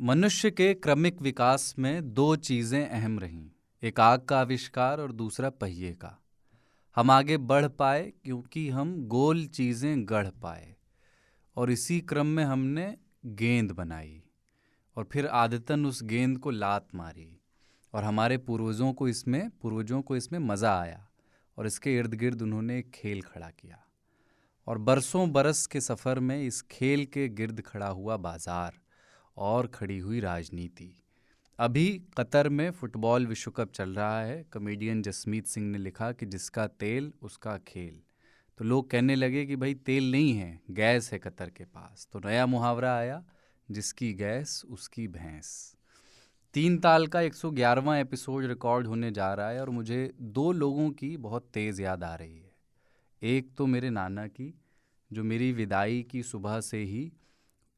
मनुष्य के क्रमिक विकास में दो चीज़ें अहम रहीं, एक आग का आविष्कार और दूसरा पहिए का। हम आगे बढ़ पाए क्योंकि हम गोल चीज़ें गढ़ पाए, और इसी क्रम में हमने गेंद बनाई और फिर आदतन उस गेंद को लात मारी, और हमारे पूर्वजों को इसमें मज़ा आया और इसके इर्द गिर्द उन्होंने एक खेल खड़ा किया। और बरसों बरस के सफ़र में इस खेल के गिर्द खड़ा हुआ बाज़ार और खड़ी हुई राजनीति। अभी कतर में फुटबॉल विश्व कप चल रहा है। कॉमेडियन जसमीत सिंह ने लिखा कि जिसका तेल उसका खेल। तो लोग कहने लगे कि भाई तेल नहीं है, गैस है कतर के पास। तो नया मुहावरा आया, जिसकी गैस उसकी भैंस। 3 ताल का 111वां एपिसोड रिकॉर्ड होने जा रहा है और मुझे दो लोगों की बहुत तेज़ याद आ रही है। एक तो मेरे नाना की, जो मेरी विदाई की सुबह से ही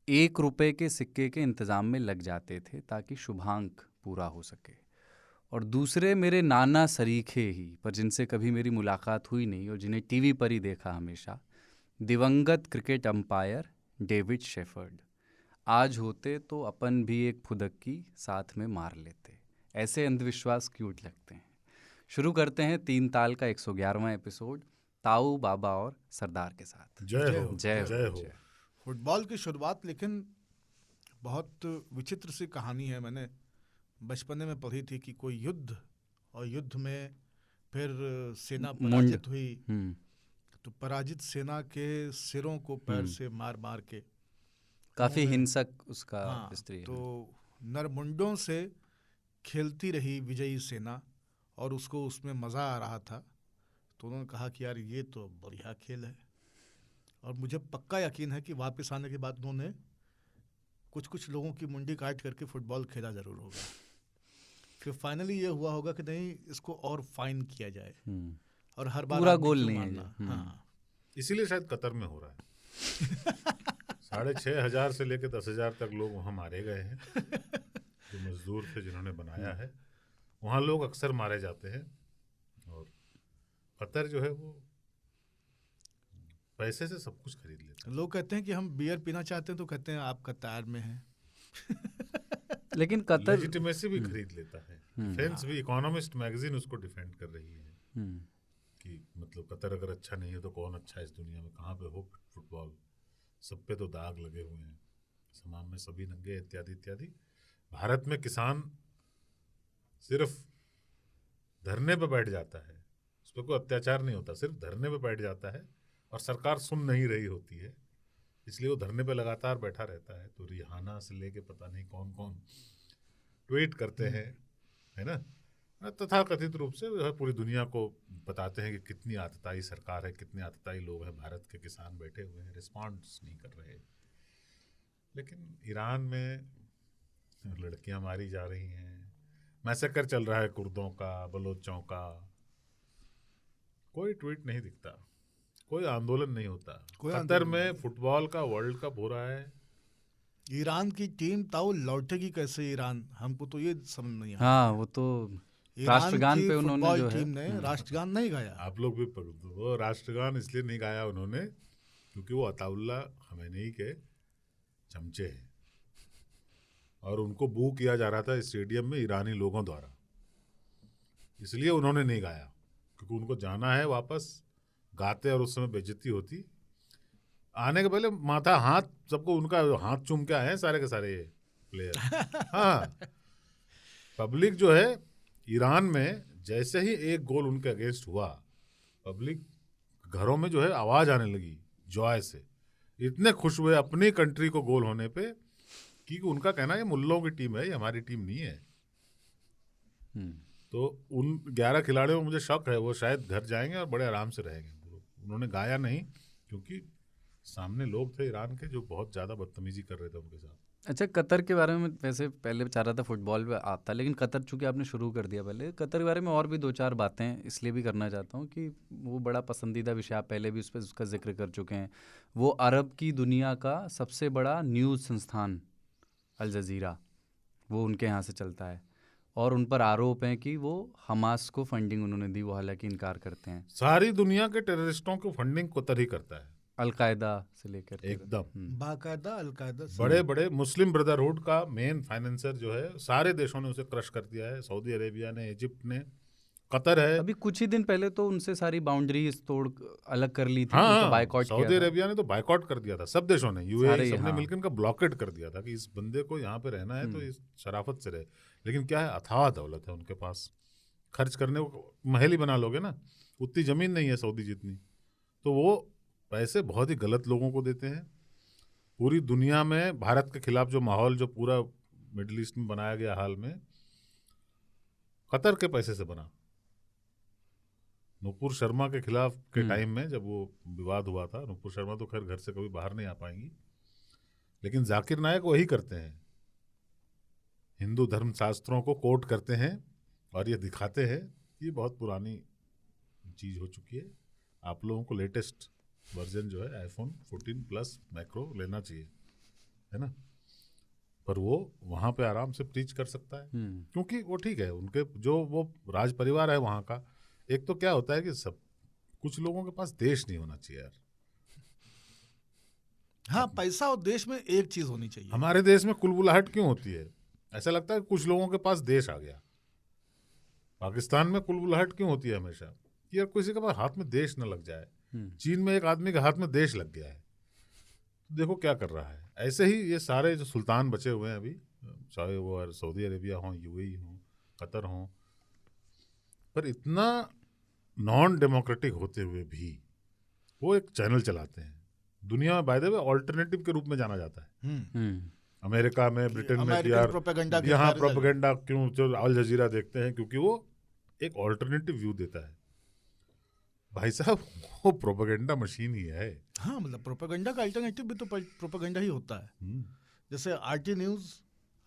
1 रुपए के सिक्के के इंतज़ाम में लग जाते थे ताकि शुभांक पूरा हो सके। और दूसरे मेरे नाना सरीखे ही, पर जिनसे कभी मेरी मुलाकात हुई नहीं और जिन्हें टीवी पर ही देखा हमेशा, दिवंगत क्रिकेट अंपायर डेविड शेफर्ड। आज होते तो अपन भी एक फुदक्की साथ में मार लेते। ऐसे अंधविश्वास क्यूट लगते हैं। शुरू करते हैं 3 ताल का 111वां एपिसोड ताऊ, बाबा और सरदार के साथ। जय हो, जय हो, जय हो। फुटबॉल की शुरुआत लेकिन बहुत विचित्र सी कहानी है। मैंने बचपन में पढ़ी थी कि कोई युद्ध, और युद्ध में फिर सेना पराजित हुई, तो पराजित सेना के सिरों को पैर से मार मार के, काफी हिंसक उसका स्त्री है। तो नरमुंडों से खेलती रही विजयी सेना और उसको उसमें मज़ा आ रहा था। तो उन्होंने कहा कि यार ये तो बढ़िया खेल है, और मुझे पक्का यकीन है कि वापस आने के बाद उन्होंने कुछ लोगों की मुंडी काट करके फुटबॉल खेला ज़रूर होगा। फिर फाइनली ये हुआ होगा कि नहीं, इसको और फाइन किया जाए, और हर बार पूरा गोल नहीं है। हाँ, इसीलिए शायद कतर में हो रहा है। 6,500 से लेकर 10,000 तक लोग वहाँ मारे गए हैं, जो मजदूर थे जिन्होंने बनाया है। वहाँ लोग अक्सर मारे जाते हैं, और कतर जो है वो पैसे से सब कुछ खरीद लेता है। लोग कहते हैं कि हम बियर पीना चाहते हैं तो कहते हैं आप कतार में हैं। लेकिन कतर लेजिटिमेसी भी खरीद लेता है। डिफेंस भी, इकोनॉमिस्ट मैगजीन उसको डिफेंड कर रही है कि मतलब कतर अगर अच्छा नहीं है तो कौन अच्छा है इस दुनिया में, कहाँ पे हो फुटबॉल, सब पे तो दाग लगे हुए हैं, समाज में सभी नंगे, इत्यादि इत्यादि। भारत में किसान सिर्फ धरने पे बैठ जाता है, उस पर कोई अत्याचार नहीं होता, सिर्फ धरने पे बैठ जाता है, और सरकार सुन नहीं रही होती है, इसलिए वो धरने पे लगातार बैठा रहता है। तो रिहाना से लेके पता नहीं कौन कौन ट्वीट करते हैं, है ना, तथा कथित रूप से पूरी दुनिया को बताते हैं कि कितनी आतताई सरकार है, कितने आतताई लोग हैं, भारत के किसान बैठे हुए हैं, रिस्पॉन्स नहीं कर रहे। लेकिन ईरान में लड़कियां मारी जा रही हैं, मैसेकर चल रहा है कुर्दों का, बलोचों का, कोई ट्वीट नहीं दिखता, कोई आंदोलन नहीं होता। कतर में फुटबॉल का वर्ल्ड कप हो रहा है। ईरान की टीम ताऊ लौटेगी कैसे ईरान, हमको तो ये समझ नहीं आता। हाँ, वो तो राष्ट्रगान पे उन्होंने जो है टीम ने राष्ट्रगान नहीं गाया। आप लोग भी वो राष्ट्रगान इसलिए नहीं गाया उन्होंने क्योंकि वो अताउल्ला खमेनी के चमचे हैं, और उनको बू किया जा रहा था स्टेडियम में ईरानी लोगों द्वारा, इसलिए उन्होंने नहीं गाया, क्योंकि उनको जाना है वापस, गाते और उस समय बेइज्जती होती। आने के पहले माथा हाथ सबको उनका हाथ चूम के आए हैं सारे के सारे प्लेयर। हाँ, पब्लिक जो है ईरान में, जैसे ही एक गोल उनके अगेंस्ट हुआ, पब्लिक घरों में जो है आवाज आने लगी जॉय से, इतने खुश हुए अपनी कंट्री को गोल होने पे कि उनका कहना है ये मुल्लों की टीम है, ये हमारी टीम नहीं है। तो उन 11 खिलाड़ियों में मुझे शक है वो शायद घर जाएंगे और बड़े आराम से रहेंगे। उन्होंने गाया नहीं क्योंकि सामने लोग थे ईरान के जो बहुत ज़्यादा बदतमीजी कर रहे थे उनके साथ। अच्छा, कतर के बारे में वैसे पहले चाह रहा था फुटबॉल पे आता, लेकिन कतर चूंकि आपने शुरू कर दिया, पहले कतर के बारे में और भी 2-4 बातें इसलिए भी करना चाहता हूँ कि वो बड़ा पसंदीदा विषय, आप पहले भी उस पर उसका जिक्र कर चुके हैं। वो अरब की दुनिया का सबसे बड़ा न्यूज़ संस्थान अल जज़ीरा, वो उनके यहाँ से चलता है, और उन पर आरोप है कि वो हमास को फंडिंग उन्होंने दी। वो हालांकि इनकार करते हैं। सारी दुनिया के टेररिस्टों को फंडिंग कतर ही करता है। अलकायदा से लेकर के। एकदम बाकायदा अलकायदा से। बड़े बड़े मुस्लिम ब्रदरहुड का मेन फाइनेंसर जो है, सारे देशों ने उसे क्रश कर दिया है। सऊदी अरेबिया ने, इजिप्ट ने, कतर है। अभी कुछ ही दिन पहले तो उनसे सारी बाउंड्रीज तोड़ अलग कर ली थी, हाँ, उनको बायकॉट किया सऊदी था। अरेबिया ने तो बायकॉट कर दिया था, सब देशों ने, यूएई सबने हाँ। मिलकर इनका ब्लॉकेट कर दिया था कि इस बंदे को यहाँ पे रहना है तो इस शराफत से रहे। लेकिन क्या है, अथाह दौलत है उनके पास, खर्च करने को महल ही बना लोगे ना, उतनी जमीन नहीं है सऊदी जितनी, तो वो पैसे बहुत ही गलत लोगों को देते हैं। पूरी दुनिया में भारत के खिलाफ जो माहौल जो पूरा मिडिल ईस्ट में बनाया गया हाल में, कतर के पैसे से बना। नुपुर शर्मा के खिलाफ के टाइम में जब वो विवाद हुआ था, नुपुर शर्मा तो खैर घर से कभी बाहर नहीं आ पाएंगी, लेकिन जाकिर नायक वही करते हैं, हिंदू धर्म शास्त्रों को कोट करते हैं और ये दिखाते हैं। ये बहुत पुरानी चीज हो चुकी है। आप लोगों को लेटेस्ट वर्जन जो है आईफोन 14 प्लस मैक्रो लेना चाहिए, है ना, पर वो वहाँ पे आराम से प्रीच कर सकता है, क्योंकि वो ठीक है, उनके जो वो राज परिवार है वहाँ का। एक तो क्या होता है कि सब कुछ लोगों के पास देश नहीं होना चाहिए यार। हाँ, पैसा और देश में एक चीज होनी चाहिए। हमारे देश में कुलबुलाहट क्यों होती है? ऐसा लगता है कुछ लोगों के पास देश आ गया। पाकिस्तान में कुलबुलाहट क्यों होती है हमेशा कि यार किसी के पास हाथ में देश न लग जाए। चीन में एक आदमी के हाथ में देश लग गया है, देखो क्या कर रहा है। ऐसे ही ये सारे जो सुल्तान बचे हुए हैं अभी, चाहे वो सऊदी अरेबिया हो, यूएई हो, कतर हो, पर इतना नॉन डेमोक्रेटिक होते हुए भी वो एक चैनल चलाते हैं। दुनिया में बाय द वे ऑल्टरनेटिव के रूप में जाना जाता है। अमेरिका में, ब्रिटेन में, यहाँ प्रोपेगेंडा क्यों जो अल जजीरा देखते हैं, क्योंकि वो एक ऑल्टरनेटिव व्यू देता है। भाई साहब, वो प्रोपेगेंडा मशीन ही है। हाँ, मतलब प्रोपेगेंडा का अल्टरनेटिव भी तो प्रोपेगेंडा ही होता है। जैसे आरटी न्यूज़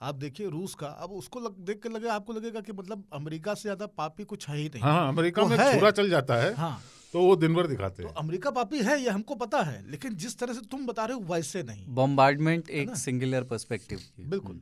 आप देखिए रूस का, अब उसको देख के आपको लगेगा कि मतलब अमेरिका से ज्यादा पापी कुछ है ही नहीं। हाँ, अमेरिका में छुरा चल जाता है। हाँ, तो वो दिन भर दिखाते हैं तो अमेरिका पापी है, ये हमको पता है, लेकिन जिस तरह से तुम बता रहे हो वैसे नहीं। बॉम्बार्डमेंट एक सिंगुलर पर्सपेक्टिव की। बिल्कुल,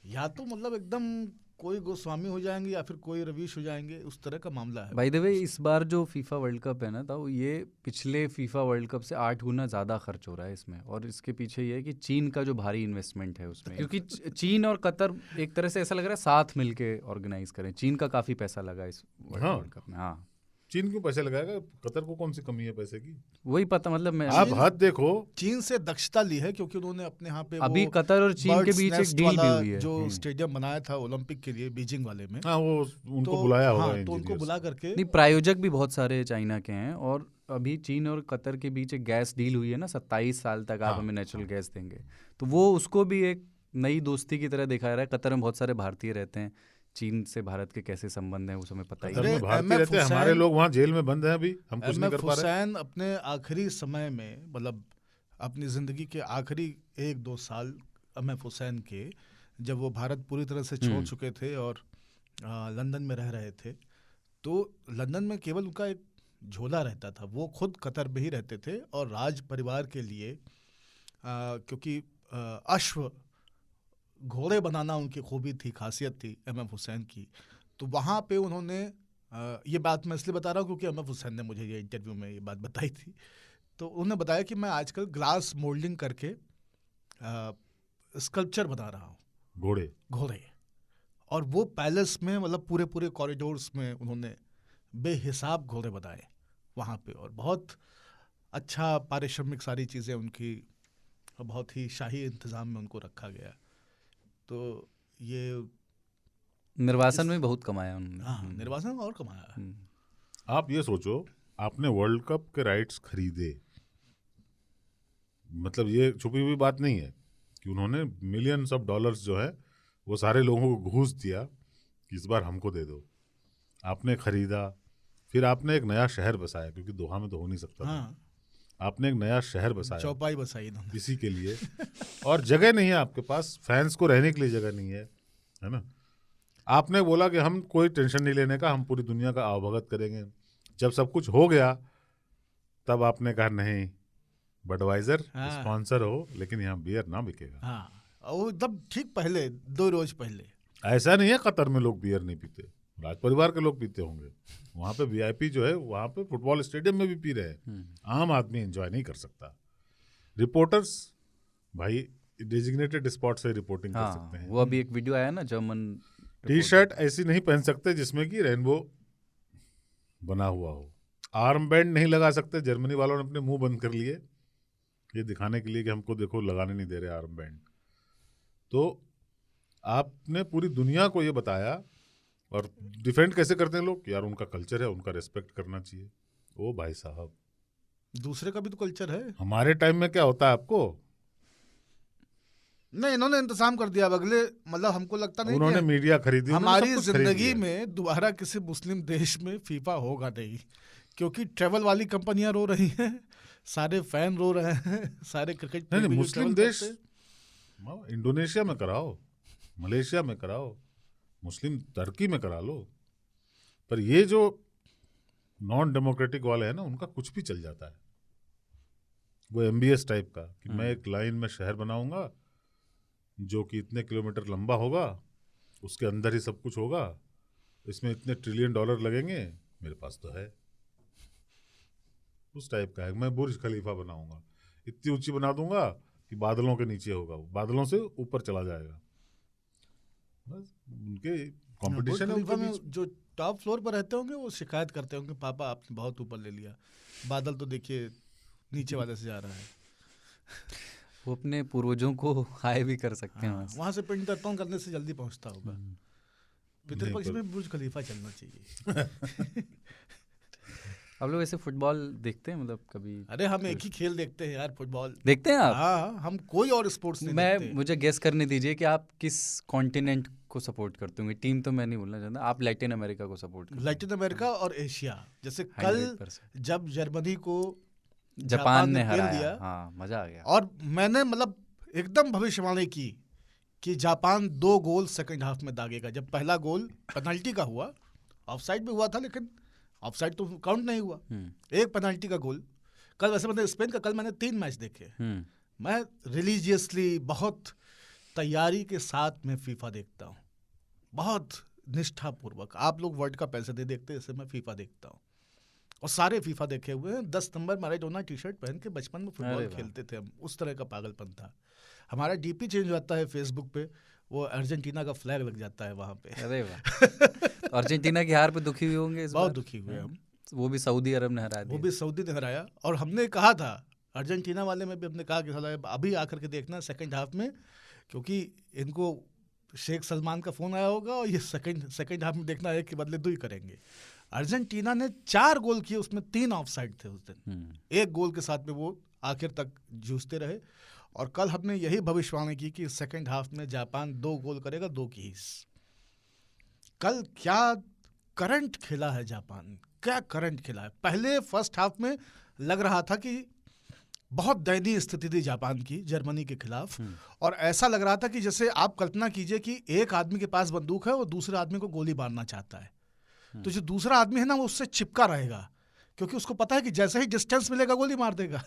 या तो मतलब एकदम कोई गोस्वामी हो जाएंगे या फिर कोई रवीश हो जाएंगे, उस तरह का मामला है। बाय द वे, इस बार जो फीफा वर्ल्ड कप है ना, तो ये पिछले फीफा वर्ल्ड कप से 8 गुना ज़्यादा खर्च हो रहा है इसमें। और इसके पीछे ये है कि चीन का जो भारी इन्वेस्टमेंट है उसमें, क्योंकि चीन और कतर एक तरह से ऐसा लग रहा है साथ मिलके ऑर्गेनाइज करें। चीन का काफ़ी पैसा लगा इस वर्ल्ड कप में। हाँ, चीन क्यों पैसे लगाएगा? कतर को कौन सी कमी है पैसे की? वही पता, मतलब मैं आप हाथ देखो, चीन से दक्षता ली है क्योंकि उन्होंने अपने यहाँ पे अभी कतर और चीन के बीच एक डील भी हुई है, जो स्टेडियम बनाया था ओलंपिक के लिए बीजिंग वाले में। हाँ, वो उनको बुलाया होगा। हाँ, तो उनको बुला करके नहीं, प्रायोजक भी बहुत सारे चाइना के हैं। और अभी चीन और कतर के बीच एक गैस डील हुई है ना, 27 साल तक आप हमें नेचुरल गैस देंगे, तो वो उसको भी एक नई दोस्ती की तरह दिखाया रहा है। कतर में बहुत सारे भारतीय रहते हैं, चीन से भारत के कैसे संबंध हैं वो हमें पता ही है। भारतीय रहते हैं, हमारे लोग वहाँ जेल में बंद हैं अभी, हम कुछ नहीं कर पा रहे। हुसैन अपने आखिरी समय में, मतलब अपनी जिंदगी के आखिरी 1-2 साल एमएफ हुसैन के, जब वो भारत पूरी तरह से छोड़ चुके थे और लंदन में रह रहे थे, तो लंदन में केवल उनका एक झोला रहता था। वो खुद कतर में ही रहते थे और राज परिवार के लिए क्योंकि अश्व घोड़े बनाना उनकी खूबी थी, खासियत थी एमएफ हुसैन की, तो वहाँ पे उन्होंने ये बात मैं इसलिए बता रहा हूँ क्योंकि एमएफ हुसैन ने मुझे ये इंटरव्यू में ये बात बताई थी। तो उन्होंने बताया कि मैं आजकल ग्लास मोल्डिंग करके स्कल्पचर बना रहा हूँ, घोड़े। और वो पैलेस में, मतलब पूरे पूरे कॉरिडोर्स में उन्होंने बेहिसाब घोड़े बनाए वहाँ पे, और बहुत अच्छा पारिश्रमिक, सारी चीज़ें उनकी बहुत ही शाही इंतज़ाम में उनको रखा गया। तो ये निर्वासन में बहुत कमाया उन्होंने। हाँ, निर्वासन में और कमाया। आप ये सोचो, आपने वर्ल्ड कप के राइट्स खरीदे, मतलब ये छुपी हुई बात नहीं है कि उन्होंने मिलियंस ऑफ डॉलर्स जो है वो सारे लोगों को घूस दिया कि इस बार हमको दे दो। आपने खरीदा, फिर आपने एक नया शहर बसाया, क्योंकि दोहा में तो हो नहीं सकता था। आपने एक नया शहर बसाया, चौपाई बसाई इसी के लिए, और जगह नहीं है आपके पास, फैंस को रहने के लिए जगह नहीं है, है ना। आपने बोला कि हम कोई टेंशन नहीं लेने का, हम पूरी दुनिया का आवभगत करेंगे। जब सब कुछ हो गया तब आपने कहा नहीं, बडवाइजर स्पॉन्सर हो, लेकिन यहाँ बियर ना बिकेगा। हाँ, वो तब ठीक पहले 2 रोज पहले। ऐसा नहीं है कतर में लोग बियर नहीं पीते, राज परिवार के लोग पीते होंगे। वहाँ पे वीआईपी जो है, वहाँ पे फुटबॉल स्टेडियम में भी पी रहे हैं, आम आदमी एंजॉय नहीं कर सकता। रिपोर्टर्स भाई डेजिग्नेटेड स्पॉट से रिपोर्टिंग कर सकते हाँ, हैं। वो अभी एक वीडियो आया ना जर्मन टी शर्ट ऐसी नहीं पहन सकते जिसमें कि रेनबो बना हुआ हो। आर्म बैंड नहीं लगा सकते, जर्मनी वालों ने अपने मुंह बंद कर लिए ये दिखाने के लिए कि हमको देखो लगाने नहीं दे रहे आर्म बैंड। तो आपने पूरी दुनिया को ये बताया। और डिफेंड कैसे करते हैं लोग, यार उनका कल्चर है, उनका रेस्पेक्ट करना चाहिए। ओ भाई साहब, दूसरे का भी तो कल्चर है। हमारे टाइम में क्या होता है आपको? नहीं, इन्होंने इंतजाम कर दिया। अब अगले मतलब हमको लगता नहीं उन्होंने कि मीडिया खरीदी, हमारी जिंदगी में दोबारा किसी मुस्लिम देश में फीफा होगा नहीं, क्योंकि ट्रेवल वाली कंपनियां रो रही हैं, सारे फैन रो रहे हैं, सारे क्रिकेट नहीं, प्रेमी जो मुस्लिम travel देश करते इंडोनेशिया में कराओ, मलेशिया में कराओ, मुस्लिम टर्की में करा लो। पर ये जो नॉन डेमोक्रेटिक वाले हैं ना, उनका कुछ भी चल जाता है। वो MBS टाइप का कि मैं एक लाइन में शहर बनाऊंगा जो कि इतने किलोमीटर लंबा होगा, उसके अंदर ही सब कुछ होगा, इसमें इतने $1 ट्रिलियन लगेंगे, मेरे पास तो है। उस टाइप का है। मैं बुर्ज खलीफा बनाऊंगा, इतनी ऊंची बना दूंगा कि बादलों के नीचे होगा, वो बादलों से ऊपर चला जाएगा। बस उनके कंपटीशन है बुर्ज उनके खलीफा बीच। में जो टॉप फ्लोर पर रहते होंगे वो शिकायत करते होंगे, पापा आपने बहुत ऊपर ले लिया, बादल तो देखिए नीचे वाले से जा रहा है। वो अपने पूर्वजों को हाय भी कर सकते हैं वहाँ से। वहां से पिंड तर्पण करने से जल्दी पहुंचता होगा। पितृपक्ष में बुर्ज खलीफा चलना चाहिए। आप लोग ऐसे फुटबॉल देखते हैं मतलब कभी? अरे हम एक ही खेल देखते हैं यार, फुटबॉल देखते हैं आप? हाँ, हम कोई और स्पोर्ट्स नहीं देखते। मुझे गेस करने दीजिए कि आप किस कॉन्टिनेंट को सपोर्ट करते होंगे। टीम तो मैं नहीं बोलना चाहता, आप लैटिन अमेरिका को सपोर्ट करते लैटिन अमेरिका और एशिया। जैसे हैं? कल 100%। जब जर्मनी को जापान ने खेल हराया, दिया, हाँ मजा आ गया। और मैंने मतलब एकदम भविष्यवाणी की कि जापान 2 गोल सेकंड हाफ में दागेगा। जब पहला गोल पेनल्टी का हुआ, ऑफसाइड भी हुआ था लेकिन ऑफसाइड तो काउंट नहीं हुआ, एक पेनल्टी का गोल। कल वैसे मैंने स्पेन का, कल मैंने 3 मैच देखे। मैं रिलीजियसली बहुत तैयारी के साथ में फीफा देखता हूँ, बहुत निष्ठापूर्वक। आप लोग वर्ल्ड कप ऐसे नहीं देखते जैसे मैं फीफा देखता हूँ, और सारे फीफा देखे हुए हैं। 10 नंबर मैराडोना टी शर्ट पहन के बचपन में फुटबॉल खेलते थे हम, उस तरह का पागलपन था हमारा। डीपी चेंज होता है फेसबुक पे, वो अर्जेंटीना का फ्लैग लग जाता है वहाँ पे। अरे वाह। अर्जेंटीना की हार पे दुखी हुए होंगे इस बहुत बार? दुखी हुए हम। वो भी सऊदी अरब ने हरा वो दिया। भी सऊदी ने हराया, और हमने कहा था अर्जेंटीना वाले में भी, हमने कहा कि साला अभी आकर के देखना सेकंड हाफ में, क्योंकि इनको शेख सलमान का फोन आया होगा और ये सेकंड हाफ में देखना है कि बदले 2 ही करेंगे। अर्जेंटीना ने 4 गोल किए, उसमें 3 ऑफसाइड थे उस दिन। 1 गोल के साथ में वो आखिर तक जूझते रहे। और कल हमने यही भविष्यवाणी की कि सेकंड हाफ में जापान 2 गोल करेगा, 2 की हिस। कल क्या करंट खेला है जापान, क्या करंट खेला है। पहले फर्स्ट हाफ में लग रहा था कि बहुत दयनीय स्थिति थी जापान की जर्मनी के खिलाफ, और ऐसा लग रहा था कि जैसे आप कल्पना कीजिए कि एक आदमी के पास बंदूक है और दूसरे आदमी को गोली मारना चाहता है, तो जो दूसरा आदमी है ना वो उससे चिपका रहेगा, क्योंकि उसको पता है कि जैसे ही डिस्टेंस मिलेगा गोली मार देगा,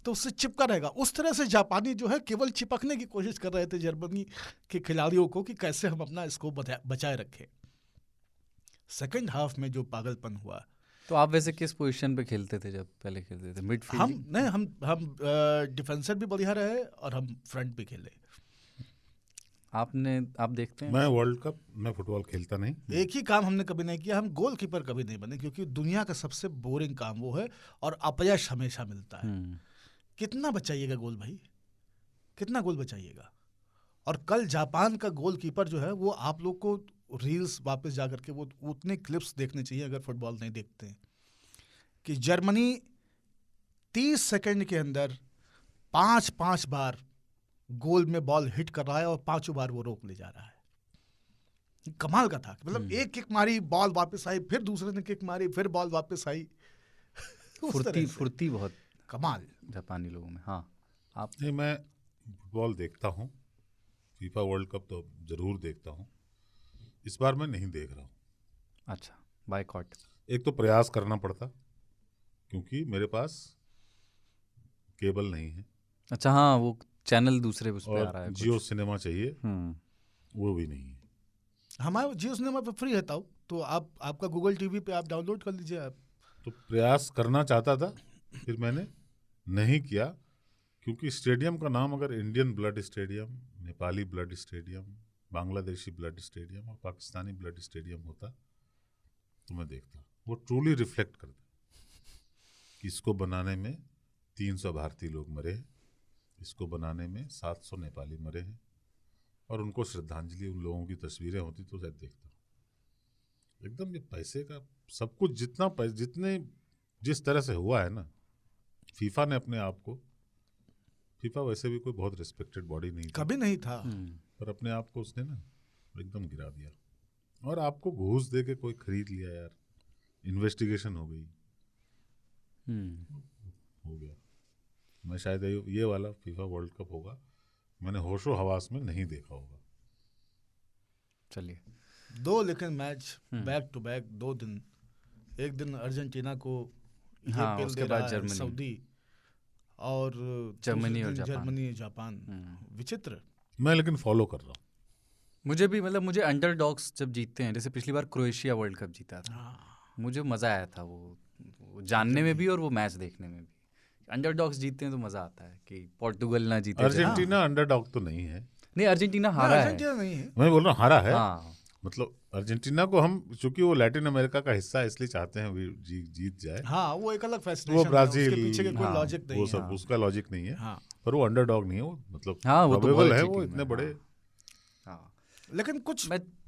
तो उससे चिपका रहेगा। उस तरह से जापानी जो है केवल चिपकने की कोशिश कर रहे थे जर्मनी के खिलाड़ियों को कि कैसे हम अपना इसको बचाए रखें। सेकंड हाफ में जो पागलपन हुआ। तो आप वैसे किस पोजीशन पे खेलते थे जब पहले खेलते थे? मिडफील्ड? हम डिफेंसर भी बढ़िया रहे और हम फ्रंट भी खेले। आप देखते हैं? मैं वर्ल्ड कप में फुटबॉल खेलता नहीं। एक ही काम हमने कभी नहीं किया, हम गोलकीपर कभी नहीं बने, क्योंकि दुनिया का सबसे बोरिंग काम वो है, और अपयश हमेशा मिलता है। कितना बचाइएगा गोल भाई, कितना गोल बचाइएगा। और कल जापान का गोलकीपर जो है, वो आप लोग को रील्स वापस जा करके वो उतने क्लिप्स देखने चाहिए अगर फुटबॉल नहीं देखते हैं, कि जर्मनी 30 सेकंड के अंदर 5 बार गोल में बॉल हिट कर रहा है और 5 बार वो रोक ले जा रहा है। कमाल का था, मतलब एक किक मारी बॉल वापस आई, फिर दूसरे ने किक मारी, फिर बॉल वापस आई। फुर्ती बहुत कमाल जापानी लोगों में। हाँ आप? नहीं, मैं फुटबॉल देखता हूँ, फीफा वर्ल्ड कप तो जरूर देखता हूँ। इस बार मैं नहीं देख रहा हूँ। अच्छा, बायकॉट? एक तो प्रयास करना पड़ता, क्योंकि मेरे पास केबल नहीं है। अच्छा, हाँ, वो चैनल दूसरे उस पे आ रहा है, जियो सिनेमा चाहिए, वो भी नहीं है। हमारे जियो सिनेमा पे फ्री है, तो आपका गूगल टीवी पे आप डाउनलोड कर लीजिए। आप तो प्रयास करना चाहता था, फिर मैंने नहीं किया। क्योंकि स्टेडियम का नाम अगर Indian blood stadium, Nepali blood stadium, Bangladeshi blood stadium और पाकिस्तानी ब्लड स्टेडियम होता तो मैं देखता। वो ट्रूली रिफ्लेक्ट करता कि इसको बनाने में 300 भारतीय लोग मरे हैं, इसको बनाने में 700 नेपाली मरे हैं, और उनको श्रद्धांजलि उन लोगों की तस्वीरें होती तो शायद देखता। एकदम ये पैसे का सब कुछ जितने जिस तरह से हुआ है ना, फीफा ने अपने आप को, फीफा वैसे भी कोई बहुत रिस्पेक्टेड बॉडी नहीं था, कभी नहीं था, पर अपने आप को उसने ना एकदम गिरा दिया। और आपको घूस दे के कोई खरीद लिया यार, इन्वेस्टिगेशन हो गई, हो गया। मैं शायद ये वाला फीफा वर्ल्ड कप होगा, मैंने होशो हवास में नहीं देखा होगा। चलिए 2 लेकिन मैच बैक टू बैक 2 दिन, एक दिन अर्जेंटीना को हाँ, पेल उसके दे बाद रहा है जर्मनी, सऊदी, और जर्मनी जापान। विचित्र। मैं लेकिन फॉलो कर रहा हूँ। मुझे भी, मतलब मुझे अंडरडॉग्स जब जीतते हैं, जैसे पिछली बार क्रोएशिया वर्ल्ड कप जीता था, मुझे मज़ा आया था वो जानने में भी और वो मैच देखने में भी। अंडरडॉग्स जीतते हैं तो मज़ा आता है कि पोर्टुगल ना जीते। अर्जेंटीना अंडरडॉग तो नहीं है। नहीं, अर्जेंटीना हारा है। अर्जेंटीना नहीं है, मैं बोल रहा हूँ हारा है। हाँ, मतलब अर्जेंटीना को हम, चूंकि वो लैटिन अमेरिका का हिस्सा है, इसलिए चाहते हैं जीत जाए। हाँ, वो एक अलग वो फैसिनेशन है, ब्राजील, उसके पीछे के कोई हाँ, लॉजिक नहीं वो है। सब उसका लॉजिक नहीं है। हाँ, पर वो अंडरडॉग नहीं है, वो मतलब हाँ, वो तो प्रोबेबल बहुत है, अच्छी वो टीम इतने है, बड़े। हाँ। लेकिन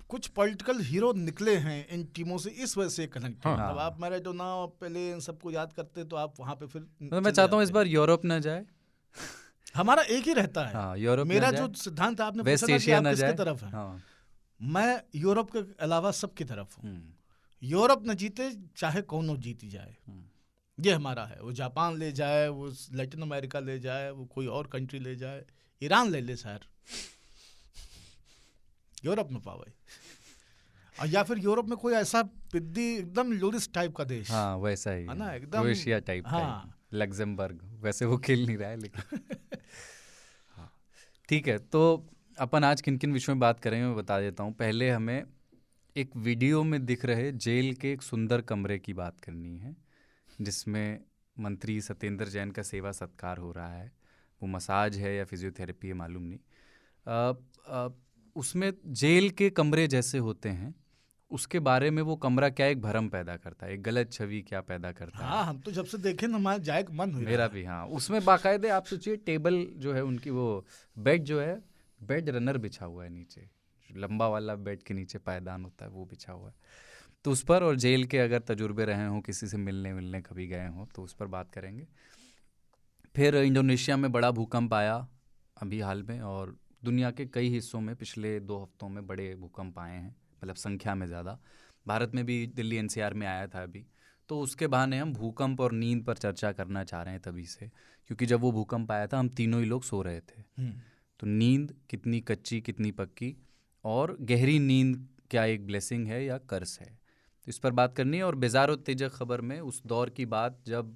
कुछ पॉलिटिकल हीरो निकले हैं इन टीमों से, इस वजह से कनेक्ट है। हाँ। अब आप मैराडोना, पेले, इन सबको याद करते तो आप वहाँ पे फिर मैं चाहता हूँ इस बार यूरोप ना जाए। हमारा एक ही रहता है। हाँ, यूरोप मेरा ना जो जाए, सिद्धांत है, आपने वेस्ट पूछा था कि एशिया आप ना किसकी जाए। तरफ हैं। हाँ, मैं यूरोप के अलावा सबकी तरफ हूँ। यूरोप न जीते, चाहे कौन जीती जाए, ये हमारा है। वो जापान ले जाए, वो लैटिन अमेरिका ले जाए, वो कोई और कंट्री ले जाए, ईरान ले ले सर, यूरोप में पावे। और या फिर यूरोप में कोई ऐसा पिद्दी एकदम लूरिस टाइप का देश, हाँ, वैसा ही है ना, है, एकदम क्रोएशिया टाइप का हाँ। ही, लग्जमबर्ग। वैसे वो खेल नहीं रहा है लेकिन हाँ, ठीक है। तो अपन आज किन किन विषयों में बात करेंगे मैं बता देता हूँ। पहले हमें एक वीडियो में दिख रहे जेल के एक सुंदर कमरे की बात करनी है, जिसमें मंत्री सत्येंद्र जैन का सेवा सत्कार हो रहा है। वो मसाज है या फिजियोथेरेपी है, मालूम नहीं। उसमें जेल के कमरे जैसे होते हैं, उसके बारे में वो कमरा क्या एक भ्रम पैदा करता है, एक गलत छवि क्या पैदा करता है। हाँ, हम तो जब से देखे ना हमारा जाए मन हुई। मेरा भी, हाँ। उसमें बाकायदे आप सोचिए, टेबल जो है उनकी, वो बेड जो है, बेड रनर बिछा हुआ है नीचे, लंबा वाला बेड के नीचे पायदान होता है, वो बिछा हुआ है। तो उस पर, और जेल के अगर तजुर्बे रहे हों, किसी से मिलने कभी गए हों, तो उस पर बात करेंगे। फिर इंडोनेशिया में बड़ा भूकंप आया अभी हाल में, और दुनिया के कई हिस्सों में पिछले 2 हफ्तों में बड़े भूकंप आए हैं, मतलब संख्या में ज़्यादा। भारत में भी दिल्ली NCR में आया था अभी। तो उसके बहाने हम भूकंप और नींद पर चर्चा करना चाह रहे हैं तभी से, क्योंकि जब वो भूकंप आया था हम तीनों ही लोग सो रहे थे। तो नींद कितनी कच्ची, कितनी पक्की, और गहरी नींद क्या एक ब्लेसिंग है या कर्स है, तो इस पर बात करनी है। और बेजारो तेजक खबर में उस दौर की बात जब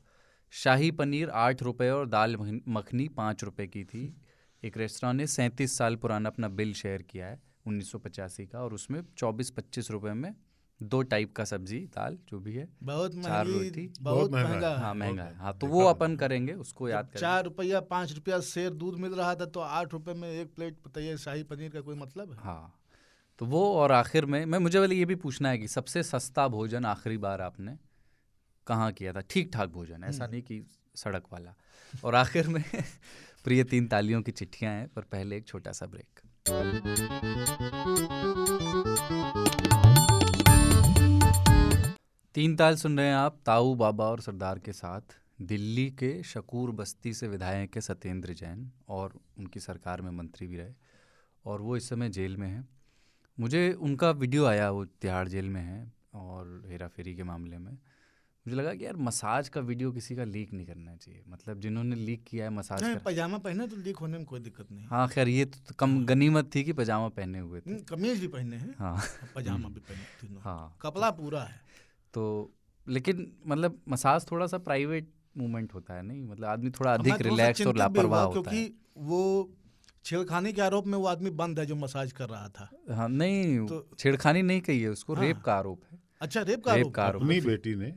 शाही पनीर 8 रुपये और दाल मखनी 5 रुपये की थी। एक रेस्टोरेंट ने 37 साल पुराना अपना बिल शेयर किया है 1985 का, और उसमें 24-25 रुपये में 2 टाइप का सब्जी, दाल जो भी है, बहुत 4 महंगी, रोटी, बहुत महंगा महंगा है। है। हाँ महंगा है। बहुत हाँ, तो देखा वो मैंने। अपन करेंगे, उसको याद करेंगे। 4 रुपया 5 रुपया शेर दूध मिल रहा था, तो 8 रुपये में एक प्लेट बताइए शाही पनीर का कोई मतलब है? हाँ, तो वो, और आखिर में मुझे वाले ये भी पूछना है कि सबसे सस्ता भोजन आखिरी बार आपने कहाँ किया था? ठीक ठाक भोजन, ऐसा नहीं कि सड़क वाला। और आखिर में प्रिय 3 तालियों की चिट्ठियाँ हैं, पर पहले एक छोटा सा ब्रेक। 3 ताल सुन रहे हैं आप, ताऊ बाबा और सरदार के साथ। दिल्ली के शकूर बस्ती से विधायक है सत्येंद्र जैन, और उनकी सरकार में मंत्री भी रहे, और वो इस समय जेल में हैं। मुझे उनका वीडियो आया, वो तिहाड़ जेल में है और हेरा फेरी के मामले में। मुझे लगा कि यार मसाज का वीडियो किसी का लीक नहीं करना चाहिए, मतलब जिन्होंने लीक किया है मसाज नहीं, का। पजामा पहने तो लीक होने में कोई दिक्कत नहीं। हाँ खैर, ये तो कम गनीमत थी कि पजामा पहने हुए थे। कमीज भी पहने हैं, हाँ पजामा भी पहने, तीनों। हाँ, कपड़ा पूरा है। तो लेकिन मतलब मसाज थोड़ा सा प्राइवेट मूवमेंट होता है, नहीं मतलब आदमी थोड़ा मैं अधिक थोड़ा सा रिलैक्स और चिंतित भी लापरवाह हुआ, होता है। क्योंकि वो छेड़खानी के आरोप में वो आदमी बंद है जो मसाज कर रहा था। हाँ नहीं, तो- छेड़खानी नहीं कही है उसको, हाँ। रेप का आरोप है। अच्छा, रेप का रेप आरोप का है। आरोप अपनी बेटी ने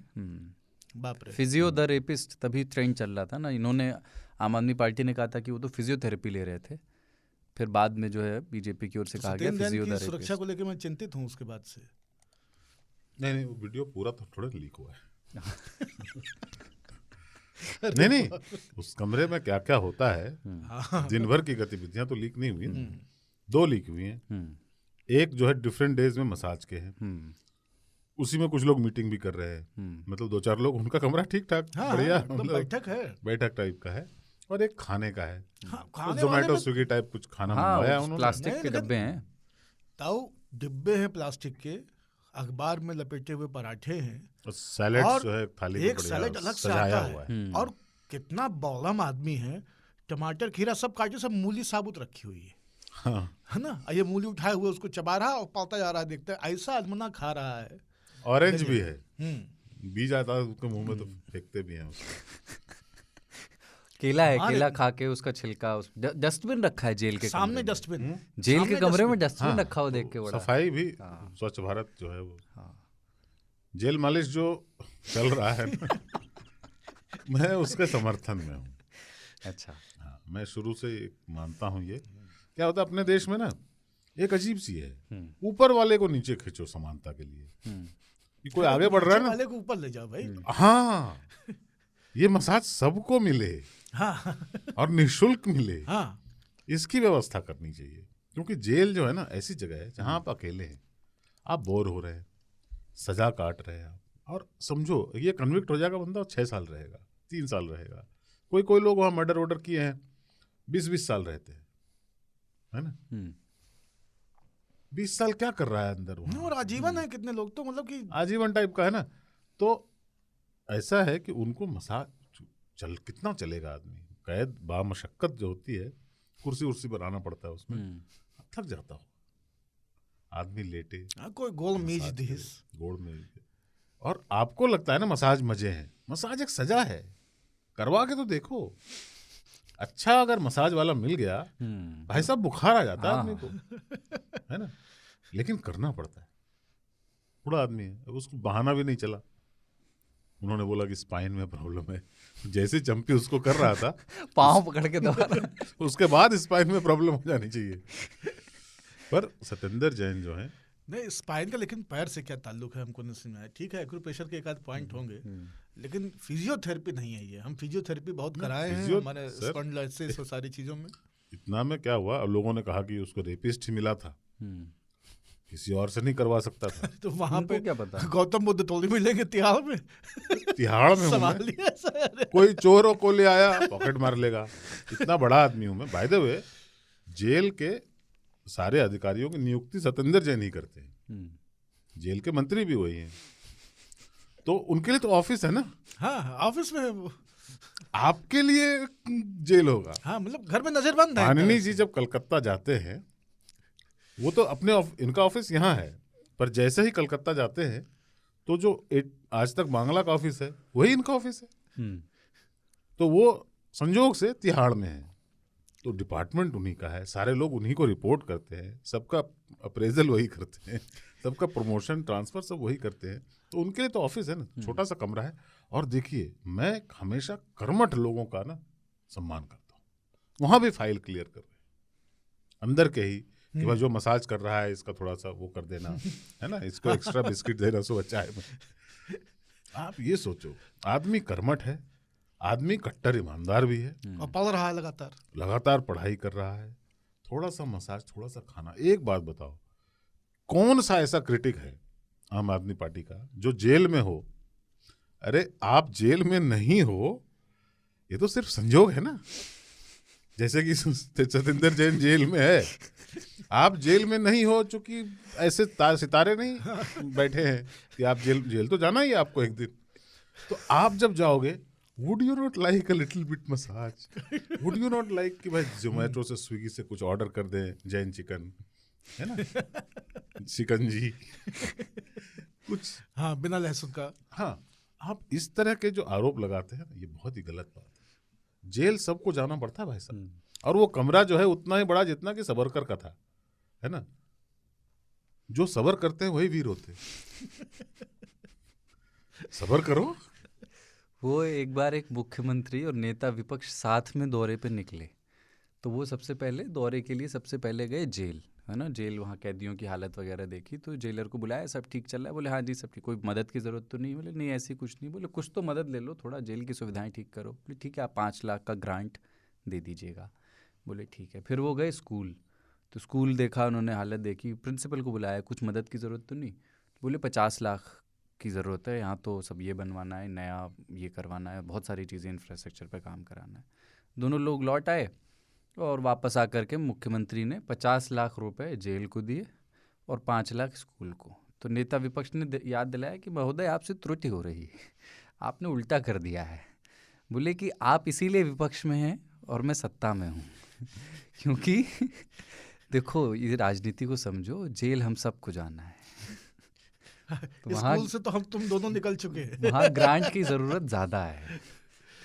बाप रे। फिजियो द रेपिस्ट, तभी ट्रेंड चल रहा था ना। इन्होंने आम आदमी पार्टी ने कहा था कि वो तो फिजियोथेरेपी ले रहे थे, फिर बाद में जो है बीजेपी की ओर से कहा गया सत्येंद्र जैन की फिजियोथेरेपी। सुरक्षा को लेकर मैं चिंतित हूँ उसके बाद से। नहीं, वो वीडियो पूरा तो थोड़ा लीक हुआ है। नहीं, उस कमरे में क्या क्या होता है, दिन भर की गतिविधियां तो लीक नहीं हुई ना। 2 लीक हुई हैं। एक जो है डिफरेंट डेज में मसाज के हैं, उसी में कुछ लोग मीटिंग भी कर रहे हैं, मतलब 2-4 लोग, उनका कमरा ठीक ठाक बढ़िया, मतलब बैठक है, बैठक टाइप का है। और एक खाने का है, खाने जोमेटो स्विगी टाइप कुछ खाना मंगवाया उन्होंने। प्लास्टिक के डब्बे हैं, ताऊ डिब्बे हैं प्लास्टिक के, अखबार में लपेटे हुए पराठे हैं, और सैलेड जो है थाली में एक सैलेड अलग से आता है। और कितना बौलम आदमी है, टमाटर खीरा सब काटे, सब मूली साबुत रखी हुई है, है ना। ये मूली उठाए हुए उसको चबा रहा और पाता जा रहा है, देखते हैं ऐसा आदमना खा रहा है। ऑरेंज भी है, बीज आता है उसके मुंह में तो फेंकते भी हैं उसको। केला है, केला खा के उसका छिलका, डस्टबिन रखा है जेल के सामने, डस्टबिन जेल के कमरे में डस्टबिन रखा हो, देख के बड़ा। सफाई भी, स्वच्छ भारत जो है वो, जेल मालिश जो चल रहा है ना, मैं उसके समर्थन में हूँ। अच्छा, हाँ, मैं शुरू से मानता हूँ। ये क्या होता है अपने देश में ना, एक अजीब सी है, ऊपर वाले को नीचे खींचो समानता के लिए, कि कोई आगे बढ़ रहा है ना, वाले को ऊपर ले जाओ भाई। हाँ, ये मसाज सबको मिले, हाँ, और निःशुल्क मिले, हाँ, इसकी व्यवस्था करनी चाहिए। क्योंकि जेल जो है ना ऐसी जगह है जहाँ आप अकेले हैं, आप बोर हो रहे हैं, सजा काट रहे हैं आप, और समझो ये कन्विक्ट हो जाएगा बंदा, 6 साल रहेगा, 3 साल रहेगा। कोई लोग वहाँ मर्डर वर्डर किए हैं, 20-20 साल रहते हैं, है ना। 20 साल क्या कर रहा है अंदर वहाँ? और आजीवन है, कितने लोग तो मतलब कि आजीवन टाइप का है ना। तो ऐसा है कि उनको मसाज कितना चलेगा आदमी, कैद बामशक्कत जो होती है, कुर्सी उर्सी बनाना पड़ता है उसमें, थक जाता हो आदमी, लेटे कोई गोल मेज दिस, गोल मेज, और आपको लगता है ना मसाज मजे हैं। मसाज एक सजा है, करवा के तो देखो। अच्छा अगर मसाज वाला मिल गया, भाई साहब बुखार आ जाता है आदमी को, है ना, लेकिन करना पड़ता है। बूढ़ा आदमी है, उसको बहाना भी नहीं चला। उन्होंने बोला कि स्पाइन में प्रॉब्लम है, जैसे चंपी उसको कर रहा था पाँव पकड़ के दोबारा उसके बाद स्पाइन में प्रॉब्लम हो जानी चाहिए। पर सत्येंद्र जैन जो है, नहीं स्पाइन का, लेकिन पैर से क्या ताल्लुक है हमको नहीं समझ आया। ठीक है, एक्यूप्रेशर के एक आध पॉइंट होंगे, लेकिन फिजियोथेरेपी नहीं है ये। हम फिजियोथेरेपी बहुत कराए हैं हमारे स्पॉन्डिलोसिस और सारी चीजों में। इतना में क्या हुआ, अब लोगों ने कहा कि उसको रेपिस्ट ही मिला था, किसी और से नहीं करवा सकता था। तो वहां पे क्या पता, गौतम बुद्ध थोड़ी मिलेंगे तिहाड़ में। तिहाड़ में कोई चोरों को ले आया, पॉकेट मार लेगा। इतना बड़ा आदमी हूं मैं। बाय द वे, जेल के सारे अधिकारियों की नियुक्ति सत्येंद्र जैन ही करते हैं, जेल के मंत्री भी वही हैं, तो उनके लिए तो ऑफिस है ना। हाँ, ऑफिस में है वो। आपके लिए जेल होगा। हाँ, मतलब घर में नजरबंद है। माननीय जी जब कलकत्ता जाते हैं, वो तो अपने इनका ऑफिस यहाँ है, पर जैसे ही कलकत्ता जाते हैं तो जो आज तक बांग्ला का ऑफिस है वही इनका ऑफिस है। तो वो संजोग से तिहाड़ में है, तो डिपार्टमेंट उन्हीं का है, सारे लोग उन्हीं को रिपोर्ट करते हैं, सबका अप्रेजल वही करते हैं, सबका प्रमोशन ट्रांसफर सब वही करते हैं। तो उनके लिए तो ऑफिस है ना, छोटा सा कमरा है। और देखिए, मैं हमेशा कर्मठ लोगों का ना सम्मान करता हूँ। वहां भी फाइल क्लियर कर रहे हैं अंदर के ही, कि भाई जो मसाज कर रहा है इसका थोड़ा सा वो कर देना, है ना, इसको एक्स्ट्रा बिस्किट देना सुबह चाय में। आप ये सोचो, आदमी कर्मठ है, आदमी कट्टर ईमानदार भी है, और पढ़ रहा है लगातार पढ़ाई कर रहा है, थोड़ा सा मसाज, थोड़ा सा खाना। एक बात बताओ, कौन सा ऐसा क्रिटिक है आम आदमी पार्टी का जो जेल में हो? अरे आप जेल में नहीं हो, ये तो सिर्फ संजोग है ना। जैसे कि सत्येंद्र जैन जेल में है, आप जेल में नहीं हो, चूंकि ऐसे सितारे नहीं बैठे हैं कि आप जेल तो जाना ही है आपको एक दिन। तो आप जब जाओगे, would you not like a little bit massage? Would you not like कि भाई जोमेटो से, स्विगी से कुछ ऑर्डर कर दें, जैन चिकन, है ना, चिकनजी कुछ, हाँ, बिना लहसुन का। हाँ, आप इस तरह के जो आरोप लगाते हैं, ये बहुत ही गलत बात है। जेल सबको जाना पड़ता है भाई साहब, और वो कमरा जो है उतना ही बड़ा जितना कि सावरकर का था, है ना। जो सबर करते हैं वही वीर होते हैं। सबर करो, वो एक बार एक मुख्यमंत्री और नेता विपक्ष साथ में दौरे पे निकले, तो वो सबसे पहले दौरे के लिए सबसे पहले गए जेल, है ना। जेल, वहाँ कैदियों की हालत वगैरह देखी, तो जेलर को बुलाया, सब ठीक चल रहा है? बोले हाँ जी सब ठीक। कोई मदद की ज़रूरत तो नहीं? बोले नहीं ऐसी कुछ नहीं। बोले कुछ तो मदद ले लो, थोड़ा जेल की सुविधाएं ठीक करो। बोले ठीक है, आप 5 लाख का ग्रांट दे दीजिएगा। बोले ठीक है। फिर वो गए स्कूल, तो स्कूल देखा उन्होंने, हालत देखी, प्रिंसिपल को बुलाया, कुछ मदद की ज़रूरत तो नहीं? बोले 50 लाख की ज़रूरत है, यहाँ तो सब ये बनवाना है, नया ये करवाना है, बहुत सारी चीज़ें इंफ्रास्ट्रक्चर पे काम कराना है। दोनों लोग लौट आए और वापस आकर के मुख्यमंत्री ने 50 लाख रुपए जेल को दिए और 5 लाख स्कूल को। तो नेता विपक्ष ने याद दिलाया कि महोदय आपसे त्रुटि हो रही है, आपने उल्टा कर दिया है। बोले कि आप इसीलिए विपक्ष में हैं और मैं सत्ता में हूँ क्योंकि देखो ये राजनीति को समझो, जेल हम सबको जाना है। तो स्कूल से तो हम तुम दोनों निकल चुके हैं। वहाँ ग्रांट की ज़रूरत ज़्यादा है,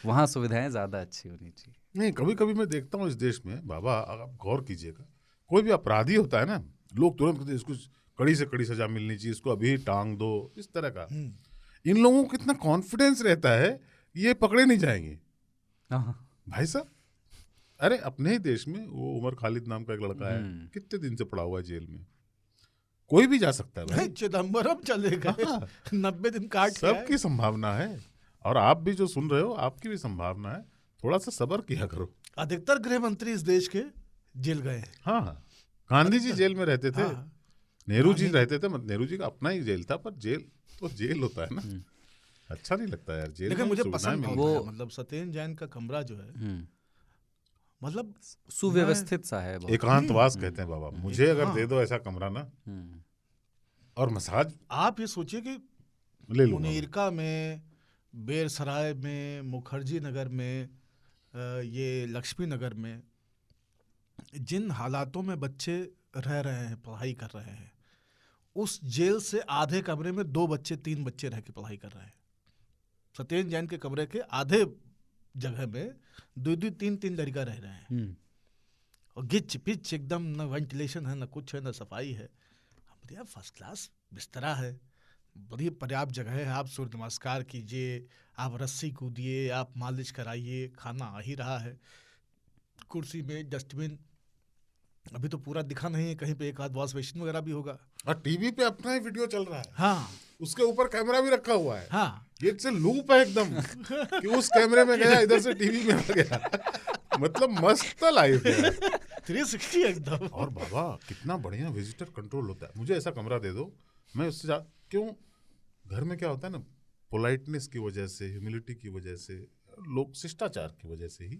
वहाँ सुविधाएं ज़्यादा अच्छी होनी चाहिए। नहीं, कभी कभी मैं देखता हूँ इस देश में, बाबा आप गौर कीजिएगा, कोई भी अपराधी होता है ना, लोग तुरंत कहते हैं इसको कड़ी से कड़ी सजा मिलनी चाहिए, इसको अभी टांग दो, इस तरह का। इन लोगों को कितना कॉन्फिडेंस रहता है ये पकड़े नहीं जाएंगे। भाई साहब, अरे अपने ही देश में वो उमर खालिद नाम का एक लड़का है, कितने दिन से पड़ा हुआ है जेल में, कोई भी जा सकता है भाई। चिदम्बरम चले गए, 90 दिन काट के आए। सबकी संभावना है, और आप भी जो सुन रहे हो आपकी भी संभावना है, थोड़ा सा सब्र किया करो। अधिकतर गृह मंत्री इस देश के जेल गए हैं। हाँ, गांधी जी जेल में रहते थे, हाँ। नेहरू जी रहते थे, नेहरू जी का अपना ही जेल था, पर जेल तो जेल होता है ना, अच्छा नहीं लगता यार जेल। लेकिन मुझे सुविधाएं पसंद मिलती वो हैं। मतलब सत्येंद्र जैन का कमरा जो है, मतलब सुव्यवस्थित सा है बहुत। एकांतवास कहते हैं बाबा, मुझे अगर हाँ। दे दो ऐसा कमरा ना, और मसाज आप ये सोचिए कि ले लूंगा। मुनीरका में, बेरसराय में, मुखर्जी नगर में, ये लक्ष्मी नगर में जिन हालातों में बच्चे रह रहे हैं, पढ़ाई कर रहे हैं, उस जेल से आधे कमरे में 2 बच्चे 3 बच्चे रह के पढ़ाई कर रहे हैं। सत्येंद्र जैन के कमरे के आधे जगह में 2-2 3-3 लड़का रह रहे हैं, और गिच पिच एकदम, न वेंटिलेशन है, न कुछ है, न सफाई है। बढ़िया फर्स्ट क्लास बिस्तरा है, बड़ी पर्याप्त जगह है, आप सूर्य नमस्कार कीजिए, आप रस्सी कूदिए, आप मालिश कराइए, खाना आ ही रहा है, कुर्सी में डस्टबिन, अभी तो पूरा दिखा नहीं है, कहीं पे एक आध वॉश बेसिन वगैरह भी होगा। और टीवी पे अपना ही वीडियो चल रहा है, हाँ, उसके ऊपर कैमरा भी रखा हुआ है। हाँ, ये से लूप है एकदम कि उस कैमरे में गया, इधर से टीवी में आ गया, मतलब मस्त लाइफ है 360 एकदम। और बाबा कितना बढ़िया विजिटर कंट्रोल होता है। मुझे ऐसा कमरा दे दो, मैं उससे क्यों, घर में क्या होता है ना, पोलाइटनेस की वजह से, ह्यूमिलिटी की वजह से, लोग शिष्टाचार की वजह से ही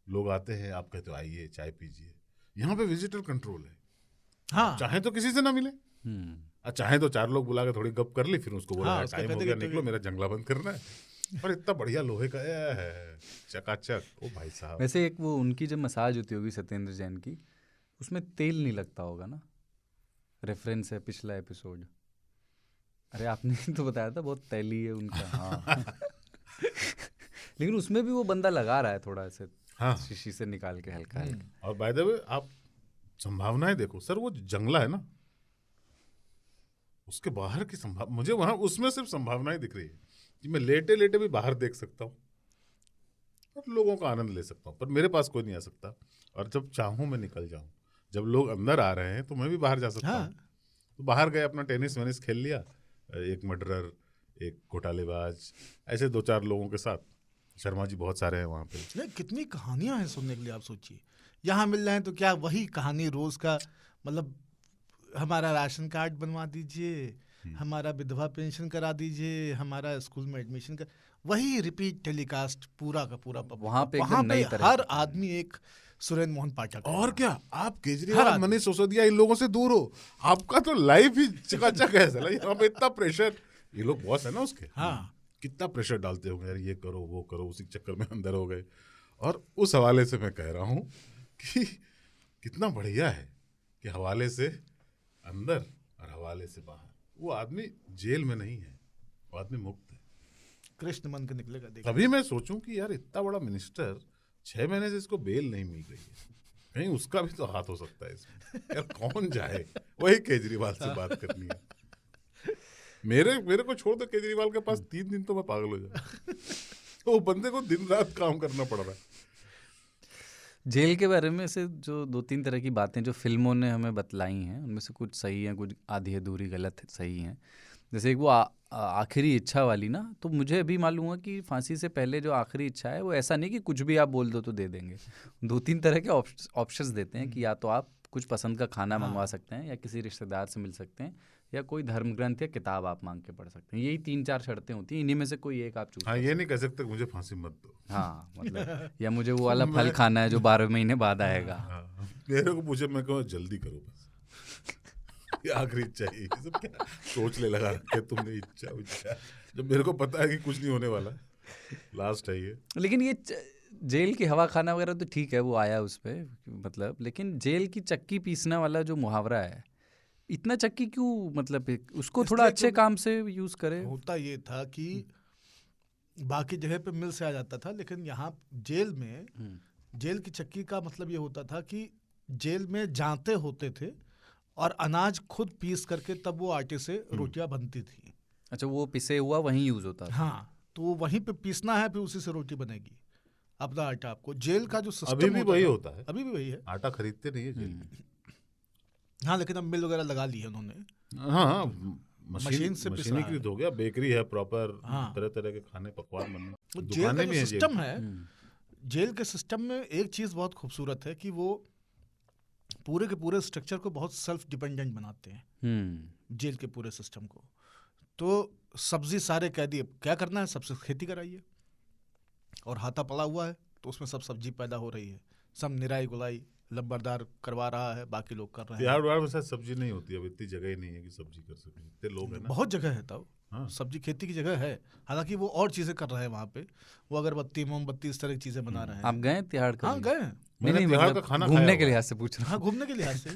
लोग आते हैं, आप कहते हो आइए चाय पीजिए। यहाँ पे विजिटर कंट्रोल है, हाँ, चाहे तो किसी से ना मिले, चाहे तो 4 लोग बुला के थोड़ी गप कर ली, फिर उसको बोला हाँ, टाइम हो गया निकलो, मेरा जंगला बंद करना है। पर इतना बढ़िया लोहे का है, चकाचक। ओ भाई साहब, वैसे एक वो उनकी जब मसाज होती होगी सत्येंद्र जैन की, उसमें तेल नहीं लगता होगा ना, रेफरेंस है पिछला एपिसोड। अरे आपने तो बताया था बहुत तैली है उनका। हाँ लेकिन उसमें भी वो बंदा लगा रहा है थोड़ा ऐसे, हाँ, शीशी से निकाल के हल्का हल्का। और बाय द वे आप संभावनाएं देखो सर, वो जंगला है ना, उसके बाहर की संभावना मुझे वहां उसमें सिर्फ संभावनाएं दिख रही है कि मैं लेटे लेटे भी बाहर देख सकता हूँ और लोगों का आनंद ले सकता हूँ, पर मेरे पास कोई नहीं आ सकता। और जब चाहूँ मैं निकल जाऊँ, जब लोग अंदर आ रहे हैं तो मैं भी बाहर जा सकता हूँ। तो बाहर गए, अपना टेनिस वेनिस खेल लिया, एक मर्डरर, एक घोटालेबाज, ऐसे 2-4 लोगों के साथ। शर्मा जी बहुत सारे हैं वहाँ पे। नहीं, कितनी कहानियां हैं सुनने के लिए। आप सोचिए, यहाँ मिल रहे हैं तो क्या वही कहानी रोज का, मतलब हमारा राशन कार्ड बनवा दीजिए, हमारा विधवा पेंशन करा दीजिए, हमारा स्कूल में एडमिशन कर, वही रिपीट टेलीकास्ट पूरा का पूरा। वहाँ पे हर आदमी एक सुरेंद्र मोहन पाठक। और क्या, आप केजरीवाल, मनीष सिसोदिया, इन लोगों से दूर हो, आपका तो लाइफ ही चकाचक है। यहाँ पे इतना प्रेशर, ये लोग बॉस है ना उसके, हाँ, कितना प्रेशर डालते होंगे यार, ये करो वो करो, उसी चक्कर में अंदर हो गए। और उस हवाले से मैं कह रहा हूँ कि कितना बढ़िया है कि हवाले से अंदर और हवाले से बाहर। वो आदमी जेल में नहीं है, वो आदमी मुक्त है। कृष्ण मन के निकलेगा। तभी मैं सोचूं कि यार इतना बड़ा मिनिस्टर, 6 महीने से इसको बेल नहीं मिल रही है, कहीं उसका भी तो हाथ हो सकता है इसमें। यार कौन जाए, वही केजरीवाल से बात करनी है। मेरे को छोड़ दो, केजरीवाल के पास 3 दिन तो मैं पागल हो जाऊँ। तो वो बंदे को दिन रात काम करना पड़ रहा है। जेल के बारे में से जो 2-3 तरह की बातें जो फिल्मों ने हमें बतलाई हैं, उनमें से कुछ सही हैं, कुछ आधी अधूरी गलत सही हैं। जैसे एक वो आखिरी इच्छा वाली ना, तो मुझे अभी मालूम हुआ कि फांसी से पहले जो आखिरी इच्छा है वो ऐसा नहीं कि कुछ भी आप बोल दो तो दे देंगे। 2-3 तरह के ऑप्शंस देते हैं कि या तो आप कुछ पसंद का खाना मंगवा सकते हैं, या किसी रिश्तेदार से मिल सकते हैं, या कोई धर्म ग्रंथ या किताब आप मांग के पढ़ सकते हैं। यही 3-4 शर्तें होती हैं, इन्हीं में से कोई एक आप चूज। हाँ, ये नहीं कह सकते मुझे फांसी मत दो। हाँ, मतलब या मुझे वो वाला फल खाना है जो 12 महीने बाद आएगा। हाँ, मेरे को पूछे, मैं कहूँ जल्दी करो बस, ये आखिरी इच्छा है। सब क्या सोच ले लगा रखे तुमने, इच्छा जब मेरे को पता है कि कुछ नहीं होने वाला, लास्ट है ये। लेकिन ये जेल की हवा खाना वगैरह तो ठीक है, वो आया उस पर, मतलब, लेकिन जेल की चक्की पीसना वाला जो मुहावरा है, इतना चक्की क्यों, मतलब उसको थोड़ा अच्छे काम से यूज करे। होता ये था कि बाकी जगह पे मिल से आ जाता था, लेकिन यहाँ जेल में जेल की चक्की का मतलब ये होता था कि जेल में जांते होते थे और अनाज खुद पीस करके तब वो आटे से रोटियां बनती थी। अच्छा, वो पिसे हुआ वहीं यूज होता था। हाँ, तो वो वहीं पे पीसना है, फिर उसी से रोटी बनेगी, अपना आटा आपको। जेल का जो सिस्टम अभी भी वही होता है, अभी भी वही है। आटा खरीदते नहीं है जेल में। हाँ, लेकिन अब मिल वगैरह लगा ली है उन्होंने। हाँ, मशीन से मशीनीकृत हो गया, बेकरी है प्रॉपर, हाँ। तरह तरह के खाने पकवान बने, जेल का दुकानें जो भी हैं। सिस्टम है, जेल के सिस्टम में एक चीज़ बहुत खूबसूरत है कि वो पूरे के पूरे स्ट्रक्चर को बहुत सेल्फ डिपेंडेंट बनाते हैं, जेल के पूरे सिस्टम को। तो सब्जी सारे कैदी क्या करना है, सबसे खेती कराइए, और हाथा पड़ा हुआ है तो उसमें सब सब्जी पैदा हो रही है, सब निराई गुलाई लंबरदार करवा रहा है, बाकी लोग कर रहे हैं। तिहाड़ में शायद सब्जी नहीं होती, अब इतनी जगह ही नहीं है कि सब्जी कर सकें, इतने लोग हैं ना। बहुत जगह है तब। हाँ। सब्जी खेती की जगह है, हालांकि वो और चीजें कर रहे हैं वहाँ पे, वो अगरबत्ती मोमबत्ती इस तरह की चीजें बना रहे हैं। आप गए तिहाड़ का? हाँ, गए। मैंने तिहाड़ का खाना घूमने के लिहाज से पूछ रहा हूँ। हाँ, घूमने के लिहाज से।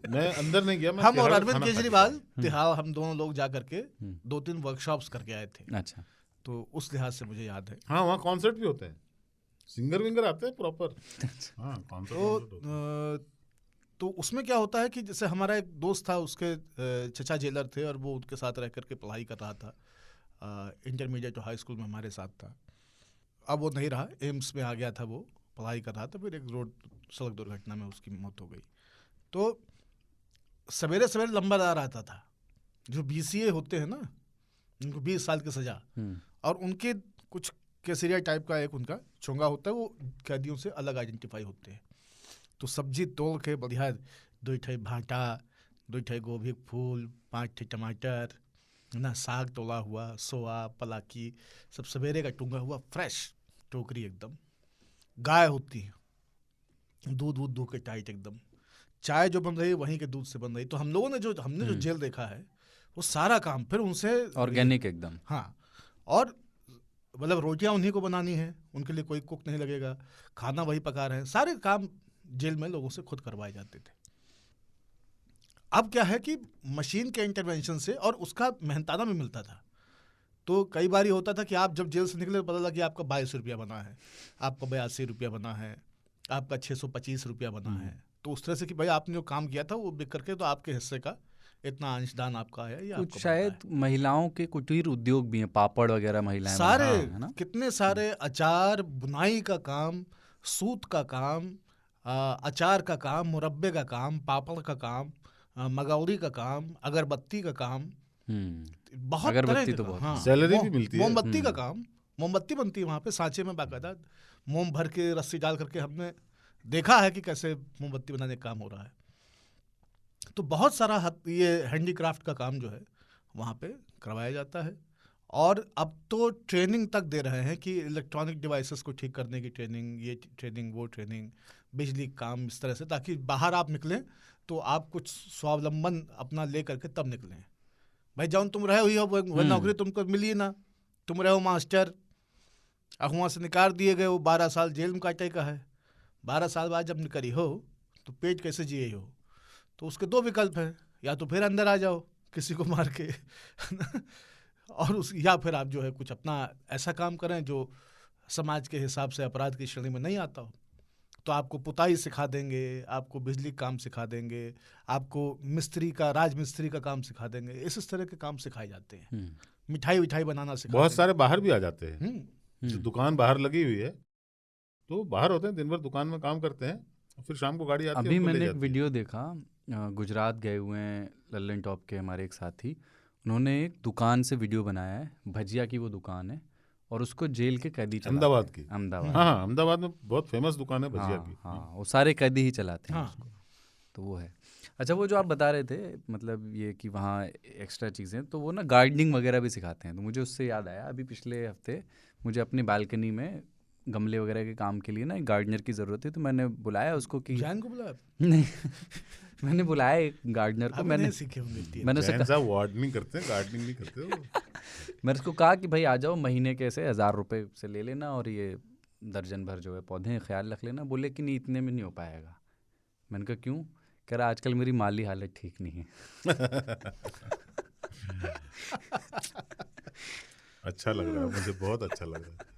मैं अंदर नहीं गया। हम और अरविंद केजरीवाल तिहाड़, हम दोनों लोग जा करके 2-3 वर्कशॉप्स करके आए थे। अच्छा, तो उस लिहाज से मुझे याद है। हाँ, वहाँ कॉन्सर्ट भी होते हैं, सिंगर विंगर आते हैं प्रॉपर। हाँ, कॉन्सर्ट। तो उसमें क्या होता है कि जैसे हमारा एक दोस्त था, उसके चचा जेलर थे और वो उनके साथ रह करके पढ़ाई कर रहा था, इंटरमीडिएट और हाई स्कूल में हमारे साथ था। अब वो नहीं रहा, एम्स में आ गया था, वो पढ़ाई कर रहा था, फिर एक सड़क दुर्घटना में उसकी मौत हो गई। तो सवेरे सवेरे लंबादार आता था, जो BCA होते हैं ना, उनको 20 साल की सजा, और उनके कुछ केसरिया टाइप का एक उनका चोंगा होता है, वो कैदियों से अलग आइडेंटिफाई होते हैं। तो सब्जी तोड़ के बढ़िया 2 ठे भांटा, 2 ठे गोभी फूल, 5 ठे टमाटर ना, साग तोड़ा हुआ, सोआ पलाकी, सब सवेरे का टूंगा हुआ फ्रेश टोकरी एकदम। गाय होती है, दूध के टाइट एकदम। चाय जो बन रही है वहीं के दूध से बन रही। तो हम लोगों ने जो जेल देखा है, वो सारा काम फिर उनसे ऑर्गेनिक एकदम। हाँ, और मतलब रोटियां उन्हीं को बनानी है, उनके लिए कोई कुक नहीं लगेगा, खाना वही पका रहे हैं, सारे काम जेल में लोगों से खुद करवाए जाते थे। अब क्या है कि मशीन के इंटरवेंशन से, और उसका मेहनताना भी मिलता था। तो कई बार ये होता था कि आप जब जेल से निकले पता लगा कि आपका 22 रुपया बना है, आपका 82 रुपया बना है, आपका 625 रुपया बना है। तो उस तरह से कि भाई आपने जो काम किया था वो बिक करके तो आपके हिस्से का इतना अंशदान आपका है, या कुछ शायद महिलाओं के कुटीर उद्योग भी हैं, पापड़ वगैरह महिलाएं सारे है ना? कितने सारे अचार, बुनाई का काम, सूत का काम, अचार का काम, मुरब्बे का काम, पापड़ का काम, मगौरी का काम, अगरबत्ती का काम, बहुत अगरबत्ती तरह तो का। बहुत हाँ, सैलरी भी मिलती है। मोमबत्ती का काम, मोमबत्ती बनती है वहाँ पे सांचे में बाकायदा, मोम भर के रस्सी डाल करके हमने देखा है कि कैसे मोमबत्ती बनाने का काम हो रहा है। तो बहुत सारा ये हैंडीक्राफ्ट का काम जो है वहाँ पे करवाया जाता है। और अब तो ट्रेनिंग तक दे रहे हैं कि इलेक्ट्रॉनिक डिवाइसेस को ठीक करने की ट्रेनिंग, ये ट्रेनिंग, वो ट्रेनिंग, बिजली काम, इस तरह से, ताकि बाहर आप निकलें तो आप कुछ स्वावलंबन अपना ले करके तब निकलें। भाई जौन तुम रहे हुई हो वो नौकरी तुमको मिली ना, तुम रहे हो मास्टर, अब वहाँ से निकाल दिए गए, वो 12 साल जेल में काटे का है। 12 साल बाद जब निकली हो तो पेट कैसे जिए हो? तो उसके 2 विकल्प हैं, या तो फिर अंदर आ जाओ किसी को मार के और या फिर आप जो है कुछ अपना ऐसा काम करें जो समाज के हिसाब से अपराध की श्रेणी में नहीं आता हो। तो आपको पुताई सिखा देंगे, आपको बिजली काम सिखा देंगे, आपको राजमिस्त्री का काम सिखा देंगे। इस तरह के काम सिखाए जाते हैं। मिठाई बनाना सिखाते हैं। बहुत सारे बाहर भी आ जाते हैं। हम्म। दुकान बाहर लगी हुई है तो बाहर होते हैं, दिन भर दुकान में काम करते हैं, फिर शाम को गाड़ी आती है। अभी मैंने एक वीडियो देखा, गुजरात गए हुए हैं लल्लन टॉप के हमारे एक साथी, उन्होंने एक दुकान से वीडियो बनाया है, भजिया की वो दुकान है, और उसको जेल के कैदी चलाते अहमदाबाद हैं। की। अहमदाबाद। हाँ, अहमदाबाद में बहुत फेमस दुकान है भजिया की। हाँ, वो सारे कैदी ही चलाते हैं हाँ। उसको, तो वो है। अच्छा, वो जो आप बता रहे थे मतलब ये कि वहाँ एक्स्ट्रा चीज़ें, तो वो ना गार्डनिंग वगैरह भी सिखाते हैं, तो मुझे उससे याद आया, अभी पिछले हफ्ते मुझे अपनी बालकनी में गमले वगैरह के काम के लिए ना एक गार्डनर की ज़रूरत थी, तो मैंने बुलाया उसको कि जैन को बुलाया? नहीं मैंने बुलाया एक गार्डनर को, मैंने सीखे होंगे। मैंने उससे वार्डनिंग करते हैं, गार्डनिंग नहीं करते हो। मैंने उसको कहा कि भाई आ जाओ, महीने के ऐसे 1000 रुपये से ले लेना और ये दर्जन भर जो है पौधे ख्याल रख लेना। बोले कि नहीं, इतने में नहीं हो पाएगा। मैंने कहा क्यों? कह रहा आजकल मेरी माली हालत ठीक नहीं है। अच्छा लग रहा है मुझे, बहुत अच्छा लग रहा है।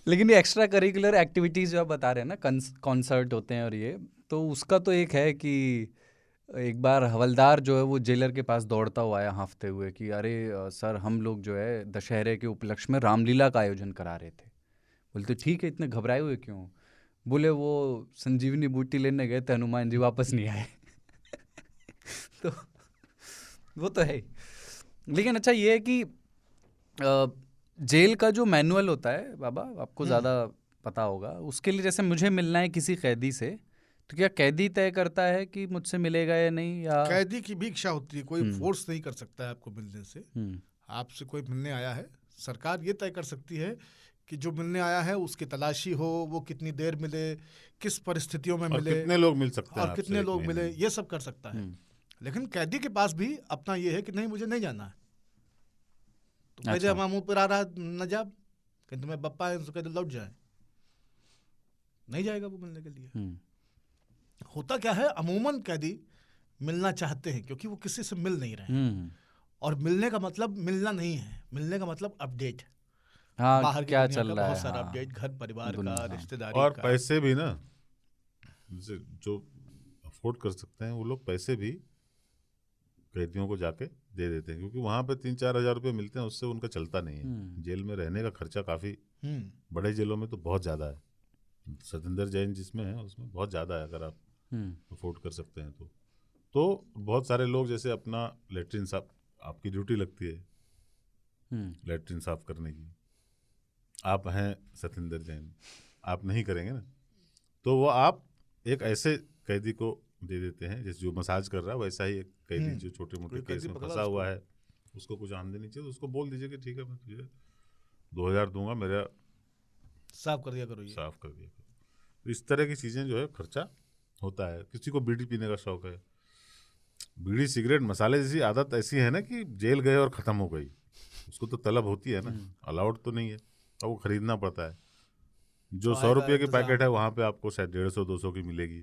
लेकिन ये एक्स्ट्रा करिकुलर एक्टिविटीज़ जो आप बता रहे हैं ना, कॉन्सर्ट होते हैं और ये, तो उसका तो एक है कि एक बार हवलदार जो है वो जेलर के पास दौड़ता हुआ आया हाँफते हुए कि अरे सर, हम लोग जो है दशहरे के उपलक्ष्य में रामलीला का आयोजन करा रहे थे। बोलते ठीक है, इतने घबराए हुए क्यों? बोले वो संजीवनी बूटी लेने गए थे, हनुमान जी वापस नहीं आए। तो वो तो है ही। लेकिन अच्छा ये है कि जेल का जो मैनुअल होता है बाबा, आपको ज़्यादा पता होगा, उसके लिए जैसे मुझे मिलना है किसी कैदी से, तो क्या कैदी तय करता है कि मुझसे मिलेगा या नहीं? या कैदी की भी इच्छा होती है, कोई फोर्स नहीं कर सकता है आपको मिलने से। आपसे कोई मिलने आया है, सरकार ये तय कर सकती है कि जो मिलने आया है उसकी तलाशी हो, वो कितनी देर मिले, किस परिस्थितियों में मिले, कितने लोग मिल सकते हैं और कितने लोग मिले, ये सब कर सकता है। लेकिन कैदी के पास भी अपना ये है कि नहीं, मुझे नहीं जाना है, तो मेरे मामू पर आ रहा न जा, कि तुम्हें बप्पा है, कह दो लौट जाए, नहीं जाएगा वो मिलने के लिए। होता क्या है, अमूमन कैदी मिलना चाहते हैं क्योंकि वो किसी से मिल नहीं रहे हैं, और मिलने का मतलब मिलना नहीं है, मिलने का मतलब अपडेट। हाँ, बाहर क्या चल रहा है, बहुत सारा अपडेट, घर परिवार का, रिश्तेदारी और का। पैसे भी ना, जो अफोर्ड कर सकते हैं वो लोग पैसे भी कैदियों को जाके दे देते हैं, क्योंकि वहाँ पे 3-4 हज़ार रुपये मिलते हैं, उससे उनका चलता नहीं है। जेल में रहने का खर्चा काफ़ी, बड़े जेलों में तो बहुत ज़्यादा है। सतेंद्र जैन जिसमें है उसमें बहुत ज़्यादा है, अगर आप अफोर्ड कर सकते हैं तो बहुत सारे लोग, जैसे अपना लेटरिन साफ, आपकी ड्यूटी लगती है लेटरिन साफ करने की, आप हैं सतेंद्र जैन, आप नहीं करेंगे ना, तो वो आप एक ऐसे कैदी को दे देते हैं, जैसे जो मसाज कर रहा है वैसा ही एक कैदी जो छोटे मोटे केस में फंसा हुआ है, उसको कुछ आमदनी चाहिए, तो उसको बोल दीजिए कि ठीक है मैं तुझे 2000 दूंगा, मेरा साफ कर दिया करो, ये साफ कर दिया करो। तो इस तरह की चीज़ें जो है खर्चा होता है। किसी को बीड़ी पीने का शौक है, बीड़ी सिगरेट मसाले जैसी आदत ऐसी है ना कि जेल गए और ख़त्म हो गई, उसको तो तलब होती है ना, अलाउड तो नहीं है, और वो खरीदना पड़ता है। जो 100 रुपये की पैकेट है वहाँ पे आपको शायद 150-200 की मिलेगी,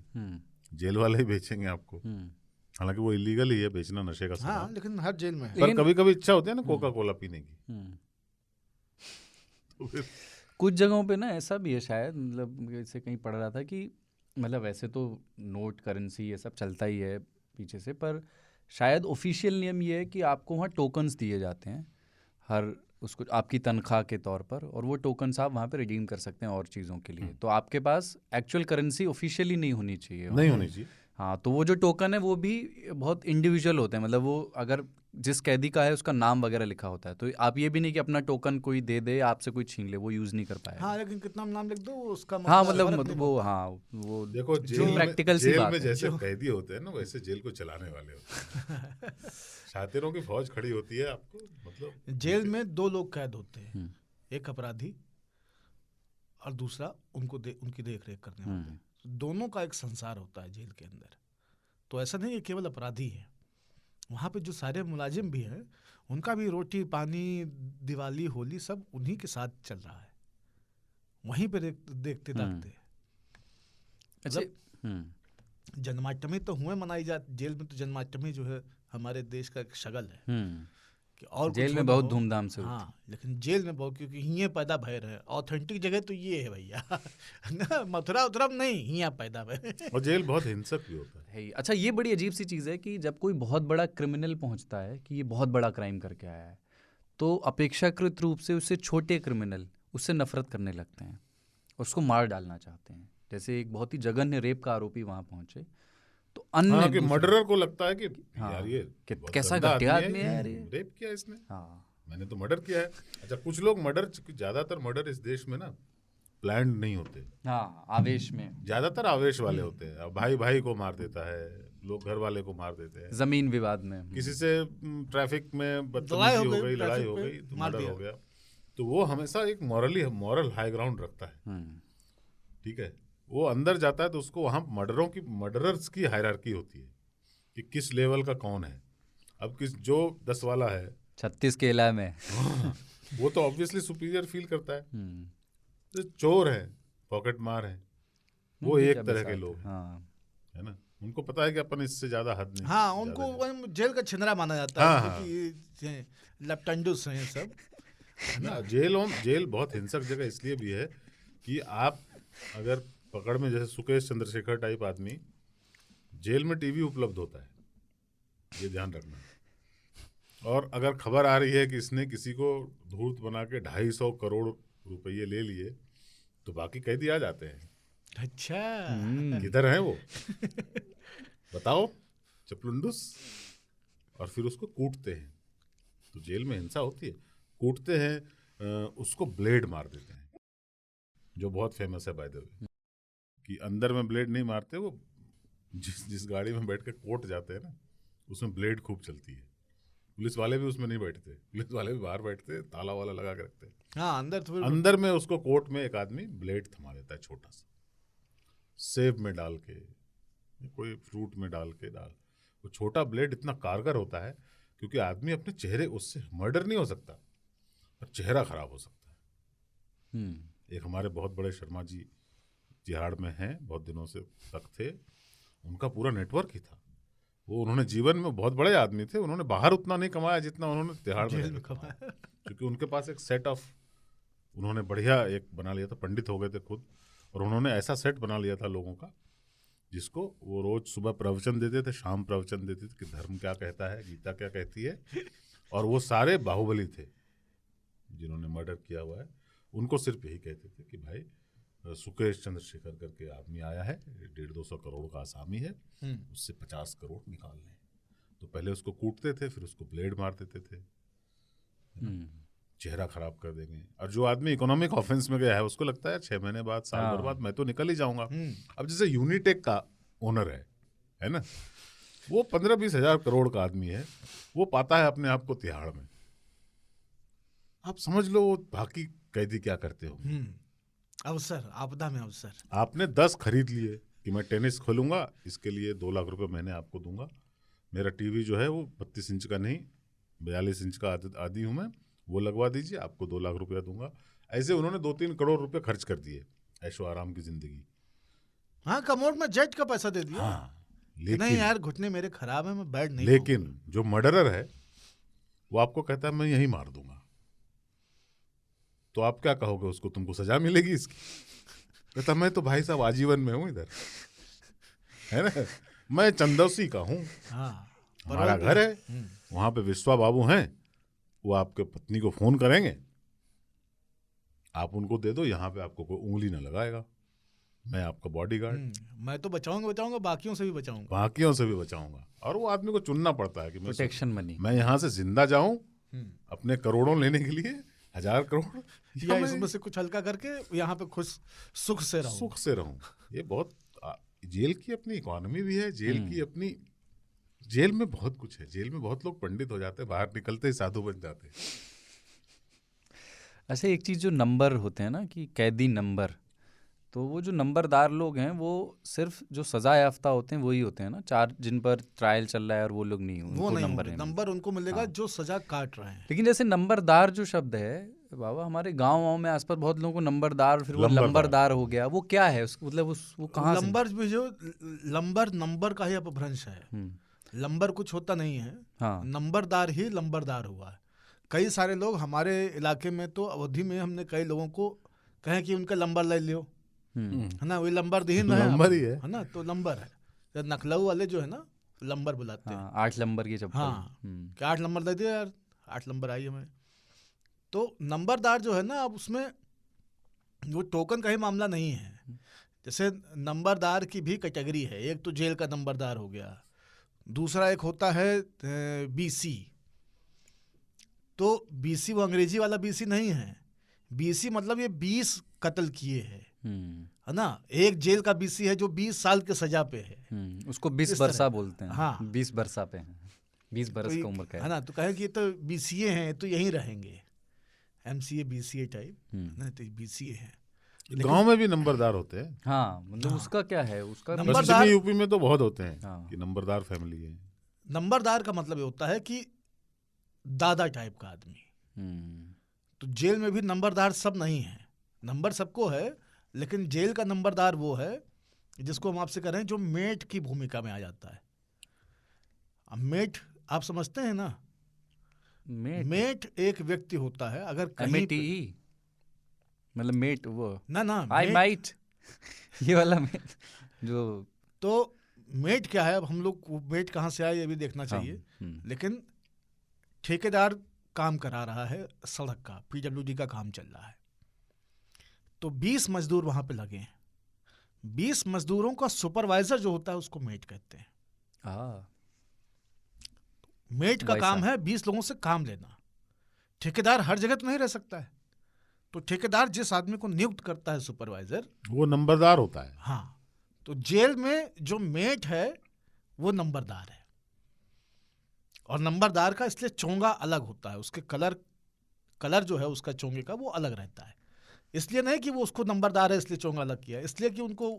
जेल वाले ही बेचेंगे आपको। हालांकि वो इलीगल ही है बेचना, नशे का सामान। लेकिन हर जेल में है। पर कभी कभी इच्छा होती है ना कोका कोला पीने की। तो फिर कुछ जगहों पे ना ऐसा भी है शायद, मतलब जैसे कहीं पढ़ रहा था कि मतलब वैसे तो नोट करेंसी ये सब चलता ही है पीछे से, पर शायद ऑफिशियल नियम ये है कि आपको वहाँ टोकन्स दिए जाते हैं हर उसको आपकी तनख्वाह के तौर पर, और वो टोकन्स आप वहाँ पे रिडीम कर सकते हैं और चीज़ों के लिए। तो आपके पास एक्चुअल करेंसी ऑफिशियली नहीं होनी चाहिए, नहीं होनी चाहिए। हाँ, तो वो जो टोकन है वो भी बहुत इंडिविजुअल होते हैं, मतलब वो अगर जिस कैदी का है उसका नाम वगैरह लिखा होता है, तो आप ये भी नहीं कि अपना टोकन कोई दे दे, आपसे कोई छीन ले, वो यूज़ नहीं कर पाएगा। हाँ, लेकिन कितना नाम लिख दो उसका हाँ, मतलब वो, हाँ वो देखो प्रैक्टिकल सी बात में है। जैसे कैदी होते हैं ना, वैसे जेल को चलाने वाले होते हैं। शातिरों की फौज खड़ी होती है आपको, मतलब जेल में 2 लोग कैद होते हैं, एक अपराधी और दूसरा उनकी देख रेख करने वाले। दोनों का एक संसार होता है जेल के अंदर। तो ऐसा नहीं है केवल अपराधी है, वहाँ पे जो सारे मुलाजिम भी हैं उनका भी रोटी पानी, दिवाली होली सब उन्हीं के साथ चल रहा है, वहीं पे देखते दाखते। मतलब जन्माष्टमी तो हुए मनाई जाती जेल में, तो जन्माष्टमी जो है हमारे देश का एक शगल है कि और जेल कुछ में हो ना बहुत हो। धूमधाम से होती। हाँ, लेकिन जेल में बहुत, क्योंकि हियाँ पैदा भय रहे। ऑथेंटिक जगह तो ये है भैया ना, मथुरा उथुरा में नहीं, हियाँ पैदा भय। और जेल बहुत हिंसक भी होता है। है ही। अच्छा, ये बड़ी अजीब सी चीज़ है कि जब कोई बहुत बड़ा क्रिमिनल पहुंचता है कि ये बहुत बड़ा क्राइम करके आया है, तो अपेक्षाकृत रूप से उससे छोटे क्रिमिनल उससे नफरत करने लगते हैं, उसको मार डालना चाहते हैं। जैसे एक बहुत ही जघन्य रेप का आरोपी वहाँ पहुंचे तो अन्य हाँ, कि दूसरे- मर्डरर को लगता है कि हाँ, यार ये कि बहुत कैसा गंदा घटिया आदमी है यार ये। रेप किया इसने, हाँ, मैंने तो मर्डर किया है। अच्छा, कुछ लोग मर्डर, ज्यादातर मर्डर इस देश में ना प्लान्ड नहीं होते, हाँ, आवेश में, ज्यादातर आवेश वाले होते हैं। अब भाई भाई को मार देता है, लोग घर वाले को मार देते हैं, जमीन विवाद में। किसी से ट्रैफिक में लड़ाई बदतमीजी हो हो गई, गई, लड़ाई ट्रैफिक हो पे गई तो मार मर्डर दिया। हो गया। तो वो हमेशा एक मॉरल हाई ग्राउंड रखता है, हम्म, ठीक है। वो अंदर जाता है तो उसको वहाँ मर्डरर्स की हायरार्की होती है कि किस लेवल का कौन है। अब जो 10 वाला है 36 केला में। वो तो ऑब्वियसली सुपीरियर फील करता है। हम्म, जो चोर है, पॉकेट मार है, वो उनकी एक क्या तरह के मिसाल लोग है। हैं, हाँ, है ना। उनको पता है कि अपन इससे ज्यादा हद नहीं। हाँ, ज्यादा उनको नहीं। वो जेल का छिंदरा माना जाता है, हाँ, क्योंकि ये लपटंडुस हैं ये सब। ना, जेल बहुत हिंसक जगह इसलिए भी है कि आप अगर पकड़ में, जैसे सुकेश चंद्रशेखर टाइप आदमी, जेल में टीवी उपलब्ध होता है, ये ध्यान रखना। और अगर खबर आ रही है कि इसने किसी को धूर्त बना के 250 करोड़ रुपये ले लिए, तो बाकी कैदी आ जाते हैं। अच्छा, किधर है वो बताओ, चपलुंडुस। और फिर उसको कूटते हैं। तो जेल में हिंसा होती है, कूटते हैं, उसको ब्लेड मार देते हैं, जो बहुत फेमस है बाय द वे। कि अंदर में ब्लेड नहीं मारते, वो जिस गाड़ी में बैठ के कोर्ट जाते हैं ना, उसमें ब्लेड खूब चलती है। पुलिस वाले भी उसमें नहीं बैठते, पुलिस वाले भी बाहर बैठते, ताला वाला लगा के रखते हैं। हाँ, अंदर तो फिर अंदर में उसको कोर्ट में एक आदमी ब्लेड थमा देता है, छोटा सा, सेब में डाल के, कोई फ्रूट में डाल के वो छोटा ब्लेड इतना कारगर होता है क्योंकि आदमी अपने चेहरे, उससे मर्डर नहीं हो सकता पर चेहरा खराब हो सकता है। एक हमारे बहुत बड़े शर्मा जी तिहाड़ में हैं, बहुत दिनों से तक थे, उनका पूरा नेटवर्क ही था। वो उन्होंने जीवन में बहुत बड़े आदमी थे, उन्होंने बाहर उतना नहीं कमाया जितना उन्होंने तिहाड़ में कमाया, क्योंकि उनके पास एक सेट ऑफ, उन्होंने बढ़िया एक बना लिया था, पंडित हो गए थे खुद, और उन्होंने ऐसा सेट बना लिया था लोगों का, जिसको वो रोज सुबह प्रवचन देते थे, शाम प्रवचन देते थे कि धर्म क्या कहता है, गीता क्या कहती है। और वो सारे बाहुबली थे जिन्होंने मर्डर किया हुआ है, उनको सिर्फ यही कहते थे कि भाई सुकेश चंद्रशेखर करके आदमी आया है, 150-200 करोड़ का आसामी है, उससे 50 करोड़ निकाल लें। तो पहले उसको कूटते थे, फिर उसको ब्लेड मार देते थे, चेहरा खराब कर देंगे। और जो आदमी इकोनॉमिक ऑफेंस में गया है उसको लगता है 6 महीने बाद, साल भर बाद मैं तो निकल ही जाऊंगा। अब जैसे यूनिटेक का ओनर है ना, वो 15-20 हजार करोड़ का आदमी है, वो पाता है अपने आप को तिहाड़ में। आप समझ लो वो बाकी कैदी क्या करते हो। अवसर, आपदा में अवसर। आपने 10 खरीद लिए कि मैं टेनिस खोलूंगा, इसके लिए 2 लाख रुपए महीने आपको दूंगा, मेरा टीवी जो है वो 32 इंच का नहीं 42 इंच का आदि हूं मैं, वो लगवा दीजिए, आपको 2 लाख रुपया दूंगा। ऐसे उन्होंने 2-3 करोड़ रुपए खर्च कर दिए ऐशो आराम की जिंदगी। हाँ, कमोड में जेट का पैसा दे दिया। हाँ, लेकिन नहीं यार, घुटने मेरे खराब है, मैं बैठ नहीं। लेकिन जो मर्डरर है वो आपको कहता है मैं यही मार दूंगा, तो आप क्या कहोगे उसको, तुमको सजा मिलेगी इसकी? कहता मैं तो भाई साहब आजीवन में हूँ इधर, है ना, मैं चंदौसी का हूँ, हमारा घर है, वहां पे विश्वा बाबू हैं, वो आपके पत्नी को फोन करेंगे, आप उनको दे दो, यहाँ पे आपको कोई उंगली ना लगाएगा, मैं आपका बॉडीगार्ड, मैं तो बचाऊंगा, बाकियों से भी बचाऊंगा। और वो आदमी को चुनना पड़ता है कि प्रोटेक्शन मनी, मैं यहाँ से जिंदा जाऊं अपने करोड़ों लेने के लिए, 1000 करोड़, या इसमें से कुछ हल्का करके यहाँ पे खुश सुख से रहूं। ये बहुत, जेल की अपनी इकोनॉमी भी है, जेल की अपनी, जेल में बहुत कुछ है, जेल में बहुत लोग पंडित हो जाते हैं, बाहर निकलते ही साधु बन जाते हैं। अच्छा, एक चीज़ जो नंबर होते हैं ना कि कैदी नंबर, तो वो जो नंबरदार लोग हैं वो सिर्फ जो सजा याफ्ता होते हैं वही होते हैं ना, 4 जिन पर ट्रायल चल रहा है, और वो लोग नहीं, उनको नंबर उनको मिलेगा जो सजा काट रहे हैं। लेकिन जैसे नंबरदार जो शब्द है बाबा, हमारे गाँव में आसपास बहुत लोगों को नंबरदार, फिर वो लंबरदार हो गया, वो क्या है मतलब वो कहाँ से? नंबर का ही अपभ्रंश है। लंबर कुछ होता नहीं है, नंबरदार ही लंबरदार हुआ है। कई सारे लोग हमारे इलाके में तो अवधि में हमने कई लोगों को कहें कि उनका नंबर ले लियो, है ना, वही नंबर दीन नंबर ही है ना, तो नंबर है। नखलऊ वाले जो है ना नंबर बुलाते हैं, 8 नंबर की चप्पल। हाँ क्या 8 नंबर दे दिया यार, 8 नंबर आई हमें। तो नंबरदार जो है ना, अब उसमें वो टोकन का ही मामला नहीं है। जैसे नंबरदार की भी कैटेगरी है, एक तो जेल का नंबरदार हो गया, दूसरा एक होता है बीसी। तो बीसी वो अंग्रेजी वाला बीसी नहीं है, बीसी मतलब ये 20 कत्ल किए हैं, है ना। एक जेल का बीसी है जो 20 साल के सजा पे है, उसको 20 बरसा बोलते हैं। हाँ 20 बरसा पे है, 20 बरस का उम्र का है ना। तो कहे कि ये तो बीसीए हैं, तो यहीं रहेंगे, एमसीए बीसीए टाइप ना, तो बीसीए हैं। गांव में भी नंबरदार होते हैं। हाँ मतलब उसका क्या है, उसका पश्चिमी यूपी में तो बहुत होते हैं हाँ। कि नंबरदार फैमिली है। नंबरदार का मतलब ये होता है कि दादा टाइप का आदमी। तो जेल में भी नंबरदार सब नहीं है, नंबर सबको है, लेकिन जेल का नंबरदार वो है जिसको हम आपसे कह रहे हैं जो मेट की भूमिका में आ जाता है। अब मेट आप समझते हैं ना, मेट एक व्यक्ति होता है, अगर कहीं मतलब मेट वो ना आई माइट ये वाला मेट जो। तो मेट क्या है, अब हम लोग मेट कहाँ से आए ये भी देखना चाहिए। लेकिन ठेकेदार काम करा रहा है सड़क का, पीडब्ल्यूडी का काम चल रहा है, तो 20 मजदूर वहां पे लगे हैं। 20 मजदूरों का सुपरवाइजर जो होता है उसको मेट कहते हैं। मेट का काम है 20 लोगों से काम लेना। ठेकेदार हर जगह तो नहीं रह सकता है, तो ठेकेदार जिस आदमी को नियुक्त करता है सुपरवाइजर, वो नंबरदार होता है। हाँ, तो जेल में जो मेट है वो नंबरदार है। और नंबरदार का इसलिए चोंगा अलग होता है, उसके कलर जो है उसका चोंगे का वो अलग रहता है। इसलिए नहीं कि वो उसको नंबरदार है इसलिए चोंगा अलग किया, इसलिए कि उनको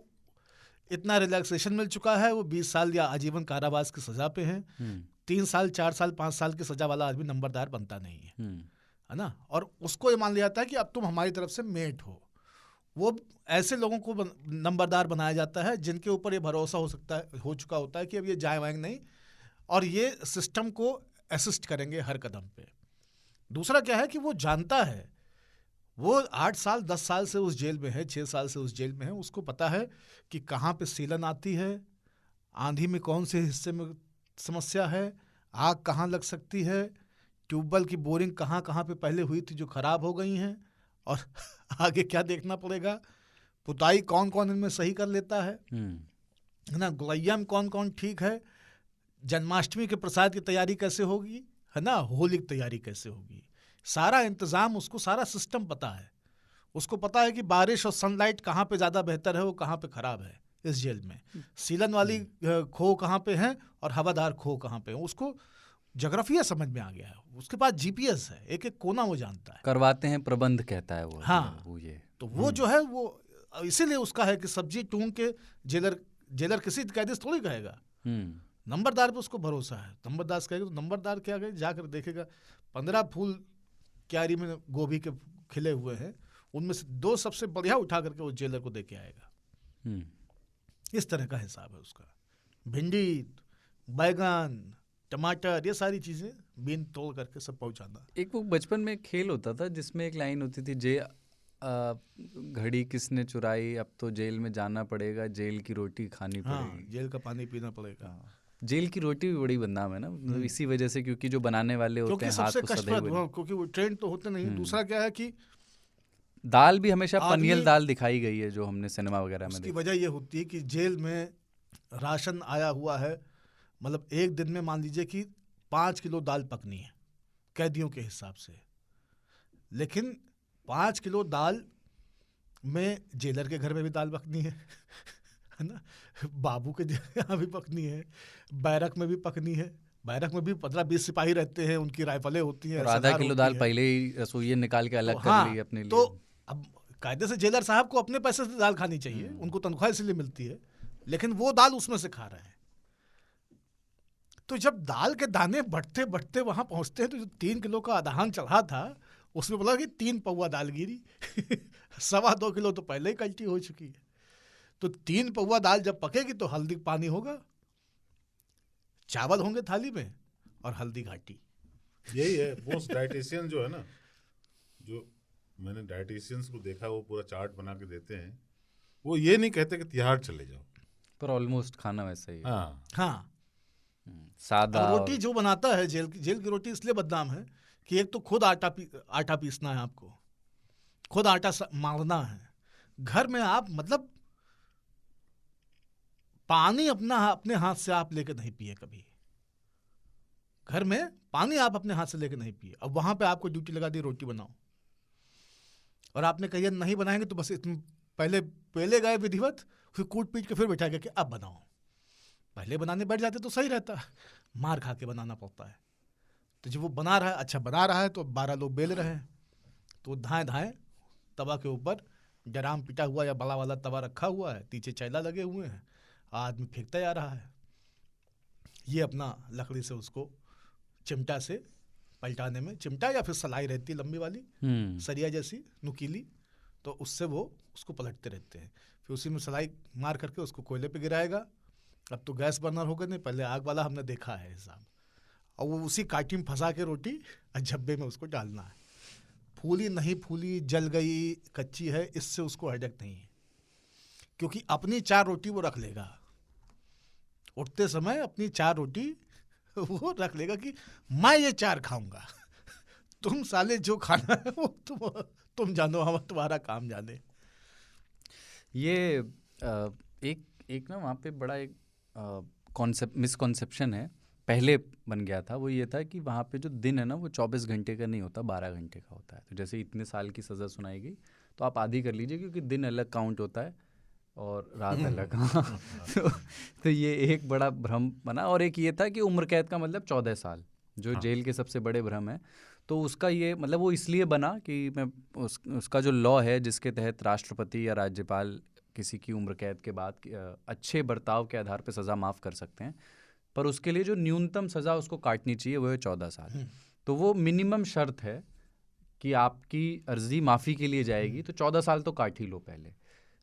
इतना रिलैक्सेशन मिल चुका है, वो 20 साल या आजीवन कारावास की सजा पे हैं। 3 साल 4 साल 5 साल की सजा वाला आदमी नंबरदार बनता नहीं है ना। और उसको ये मान लिया जाता है कि अब तुम हमारी तरफ से मेट हो। वो ऐसे लोगों को नंबरदार बनाया जाता है जिनके ऊपर ये भरोसा हो चुका होता है कि अब ये जाएंगे नहीं, और ये सिस्टम को असिस्ट करेंगे हर कदम पे। दूसरा क्या है कि वो जानता है, वो 8 साल 10 साल से उस जेल में है, 6 साल से उस जेल में है, उसको पता है कि कहाँ पे सीलन आती है, आंधी में कौन से हिस्से में समस्या है, आग कहाँ लग सकती है, ट्यूबवेल की बोरिंग कहाँ कहाँ पे पहले हुई थी जो खराब हो गई हैं, और आगे क्या देखना पड़ेगा, पुताई कौन कौन इनमें सही कर लेता है ना, गुलैया में कौन कौन ठीक है, जन्माष्टमी के प्रसाद की तैयारी कैसे होगी, है ना, होली की तैयारी कैसे होगी, सारा इंतजाम उसको, सारा सिस्टम पता है। उसको पता है कि बारिश और सनलाइट कहाँ पे ज़्यादा बेहतर है, वो कहाँ पे खराब है इस जेल में, सीलन वाली खो कहाँ पे है और हवादार खो कहाँ पे है, उसको ज्योग्राफिया समझ में आ गया है। उसके पास जीपीएस है, एक एक कोना वो जानता है। करवाते हैं प्रबंध कहता है वो। हाँ वो ये तो वो जो है वो इसीलिए उसका है कि सब्जी टूंग के जेलर किसी कैदी से थोड़ी कहेगा, नंबरदार पे उसको भरोसा है। नंबरदार से कहेगा तो नंबरदार क्या कहे, जाकर देखेगा 15 फूल क्यारी में गोभी के खिले हुए हैं, उनमें से 2 सबसे बढ़िया उठा करके वो जेलर को दे के आएगा। इस तरह का हिसाब है उसका। भिंडी, बैगन, टमाटर, ये सारी चीजें बीन तोड़ करके सब पहुंचाना। एक वो बचपन में खेल होता था जिसमें एक लाइन होती थी, घड़ी किसने चुराई, अब तो जेल में जाना पड़ेगा, जेल की रोटी खानी पड़ेगी। जेल का पानी पीना पड़ेगा। जेल की रोटी भी बड़ी बदनाम है ना, मतलब इसी वजह से, क्योंकि जो बनाने वाले होते हैं हाथ को सधे हुए, क्योंकि वो ट्रेन तो होते नहीं। दूसरा क्या है कि दाल भी हमेशा पनियल दाल दिखाई गई है जो हमने सिनेमा वगैरह में उसकी वजह ये होती है कि जेल में राशन आया हुआ है, मतलब एक दिन में मान लीजिए कि 5 किलो दाल पकनी है कैदियों के हिसाब से, लेकिन 5 किलो दाल में जेलर के घर में भी दाल पकनी है ना, बाबू के यहाँ भी पकनी है, बैरक में भी पकनी है। बैरक में भी 15-20 सिपाही रहते हैं, उनकी राइफलें होती हैं, और आधा किलो दाल पहले ही रसोइये निकाल के अलग कर ली अपने लिए। तो अब कायदे से जेलर साहब को अपने पैसे से दाल खानी चाहिए, उनको तनख्वाह इसलिए मिलती है, लेकिन वो दाल उसमें से खा रहे हैं। तो जब दाल के दाने बढ़ते बढ़ते वहां पहुंचते हैं, तो जो 3 किलो का आधान चढ़ा था उसमें बोला कि 3 पौवा दाल गिरी 2.25 किलो तो पहले ही कल्टी हो चुकी है। तो 3 पौवा दाल जब पकेगी तो हल्दी पानी होगा, चावल होंगे थाली में और हल्दी घाटी, यही है मोस्ट डाइटिशियन जो है ना, जो मैंने डाइटिशियंस को देखा वो पूरा चार्ट बना के देते हैं, वो ये नहीं कहते कि तिहाड़ चले जाओ, पर ऑलमोस्ट खाना वैसा ही है। हाँ हाँ, सादा अब रोटी और- जो बनाता है जेल की रोटी इसलिए बदनाम है कि एक तो खुद आटा पीसना है आपको, खुद आटा मारना है। घर में आप मतलब पानी अपने हाथ से आप लेके नहीं पिए कभी, घर में पानी आप अपने हाथ से लेके नहीं पिए। अब वहां पे आपको ड्यूटी लगा दी रोटी बनाओ, और आपने कही नहीं बनाएंगे तो बस पहले गए विधिवत, फिर कूट पीट के फिर बैठा गया कि अब बनाओ। पहले बनाने बैठ जाते तो सही रहता, मार खा के बनाना पड़ता है। तो जब वो बना रहा है, अच्छा बना रहा है, तो 12 लोग बेल रहे हैं, तो धाए धाए तवा के ऊपर डराम पिटा हुआ या बड़ा वाला तवा रखा हुआ है, पीछे चैला लगे हुए हैं, आदमी फेंकता जा रहा है। ये अपना लकड़ी से उसको चिमटा से पलटाने में, चिमटा या फिर सलाई रहती है लंबी वाली सरिया जैसी नुकीली, तो उससे वो उसको पलटते रहते हैं। फिर उसी में सलाई मार करके उसको कोयले पे गिराएगा। अब तो गैस बर्नर होगा नहीं, पहले आग वाला हमने देखा है हिसाब, और वो उसी काटी में फंसा के रोटी झब्बे में उसको डालना है। फूली नहीं फूली, जल गई, कच्ची है, इससे उसको हेडेक नहीं है, क्योंकि अपनी 4 रोटी वो रख लेगा उठते समय, अपनी 4 रोटी वो रख लेगा कि मैं ये 4 खाऊंगा। तुम साले जो खाना है वो तुम जानो, हम तुम्हारा काम जाने। ये एक ना वहाँ पे बड़ा एक मिसकॉन्सेप्शन है, पहले बन गया था। वो ये था कि वहाँ पे जो दिन है ना वो 24 घंटे का नहीं होता, 12 घंटे का होता है। तो जैसे इतने साल की सज़ा सुनाई गई तो आप आधी कर लीजिए, क्योंकि दिन अलग काउंट होता है और रात अलग। हाँ तो ये एक बड़ा भ्रम बना। और एक ये था कि उम्र कैद का मतलब 14 साल, जो जेल के सबसे बड़े भ्रम है। तो उसका ये मतलब वो इसलिए बना कि उसका जो लॉ है जिसके तहत राष्ट्रपति या राज्यपाल किसी की उम्र कैद के बाद अच्छे बर्ताव के आधार पर सज़ा माफ़ कर सकते हैं, पर उसके लिए जो न्यूनतम सज़ा उसको काटनी चाहिए वो है 14 साल। तो वो मिनिमम शर्त है कि आपकी अर्जी माफ़ी के लिए जाएगी तो 14 साल तो काट ही लो पहले।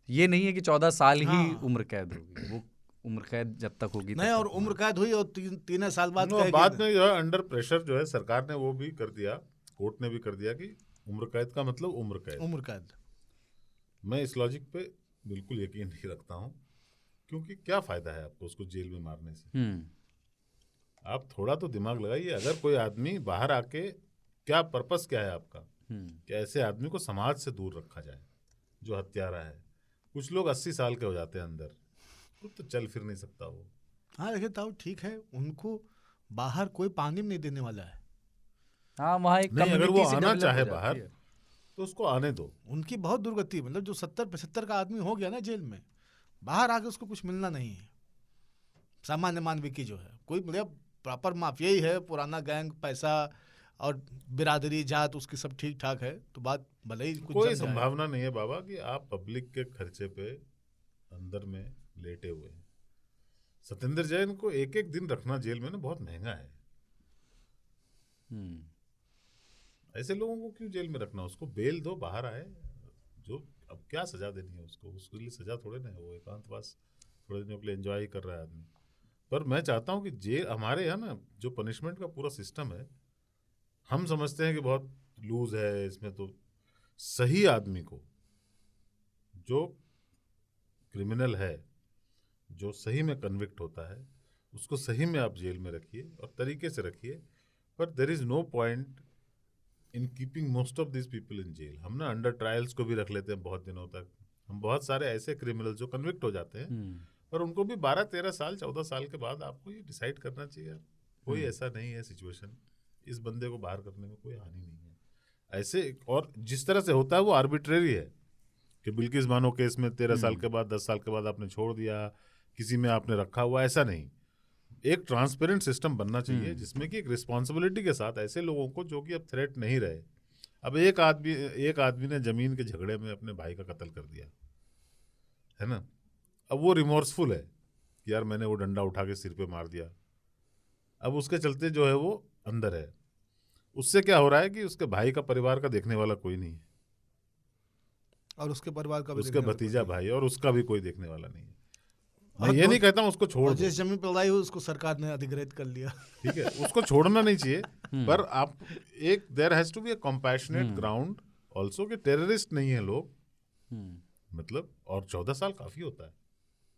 ये नहीं है कि 14 साल ही उम्र कैद होगी, वो उम्र कैद जब तक होगी नहीं, और उम्र कैद हुई और 3 साल बाद बाद में जो है अंडर प्रेशर जो है सरकार ने वो भी कर दिया, कोर्ट ने भी कर दिया कि उम्र कैद का मतलब उम्र कैद। मैं इस लॉजिक पे बिल्कुल यकीन नहीं रखता हूँ, क्योंकि क्या फ़ायदा है आपको उसको जेल में मारने से। आप थोड़ा तो दिमाग लगाइए। अगर कोई आदमी बाहर आके, क्या पर्पस क्या है आपका, कि ऐसे आदमी को समाज से दूर रखा जाए जो हत्यारा है। कुछ लोग 80 साल के हो जाते हैं अंदर, तो चल फिर नहीं सकता वो। हाँ देखिए ताऊ, ठीक है, उनको बाहर कोई पानी नहीं देने वाला है। हाँ, वहाँ एक नहीं, अगर वो से आना develop चाहे हो जाती बाहर है। तो उसको आने दो। उनकी बहुत दुर्गति, मतलब जो 70-75 का आदमी हो गया ना जेल में, बाहर आके उसको कुछ मिलना नहीं है। सामान्य मानवी की जो है, कोई मतलब प्रॉपर माफिया ही है, पुराना गैंग, पैसा और बिरादरी जात उसकी सब ठीक ठाक है, तो बात भले ही कुछ कोई संभावना नहीं है बाबा कि आप पब्लिक के खर्चे पे अंदर में लेटे हुए हैं। सत्येंद्र जैन को एक एक दिन रखना जेल में ना बहुत महंगा है। ऐसे लोगों को क्यों जेल में रखना, उसको बेल दो, बाहर आए। जो अब क्या सजा देनी है उसको, उसके लिए सजा थोड़े ना है, वो एकांतवास थोड़े दिनों के लिए एंजॉय कर रहा है आदमी। पर मैं चाहता हूँ कि जेल हमारे यहाँ ना जो पनिशमेंट का पूरा सिस्टम है, हम समझते हैं कि बहुत लूज है इसमें, तो सही आदमी को, जो क्रिमिनल है, जो सही में कन्विक्ट होता है, उसको सही में आप जेल में रखिए और तरीके से रखिए। पर there is no point in keeping most of this people in jail. हम ना अंडर ट्रायल्स को भी रख लेते हैं बहुत दिनों तक। हम बहुत सारे ऐसे क्रिमिनल जो कन्विक्ट हो जाते हैं, पर उनको भी 12-13 साल 14 साल के बाद आपको ये डिसाइड करना चाहिए। कोई ऐसा नहीं है सिचुएशन, इस बंदे को बाहर करने में कोई हानि नहीं है ऐसे। और जिस तरह से होता है वो आर्बिट्रेरी है कि बिल्किस बानो केस में 13 साल के बाद 10 साल के बाद आपने छोड़ दिया, किसी में आपने रखा हुआ, ऐसा नहीं। एक ट्रांसपेरेंट सिस्टम बनना चाहिए जिसमें कि एक रिस्पॉन्सिबिलिटी के साथ ऐसे लोगों को जो कि अब थ्रेट नहीं रहे। अब एक आदमी ने जमीन के झगड़े में अपने भाई का कत्ल कर दिया है ना, अब वो रिमोर्सफुल है कि यार मैंने वो डंडा उठा के सिर पे मार दिया। अब उसके चलते जो है वो अंदर है। उससे क्या हो रहा है कि उसके भाई का परिवार का देखने वाला कोई नहीं है, और उसके परिवार का भी उसके भतीजा भाई और उसका भी कोई देखने वाला नहीं है। मैं ये नहीं कहता हूँ उसको छोड़ और दो, जिस जमीन पर लड़ाई हुई उसको सरकार ने अधिग्रहित कर लिया। ठीक है, उसको छोड़ना नहीं चाहिए, पर आप एक there has to be a compassionate ground also कि टेररिस्ट नहीं है लोग, मतलब, और 14 साल काफी होता है,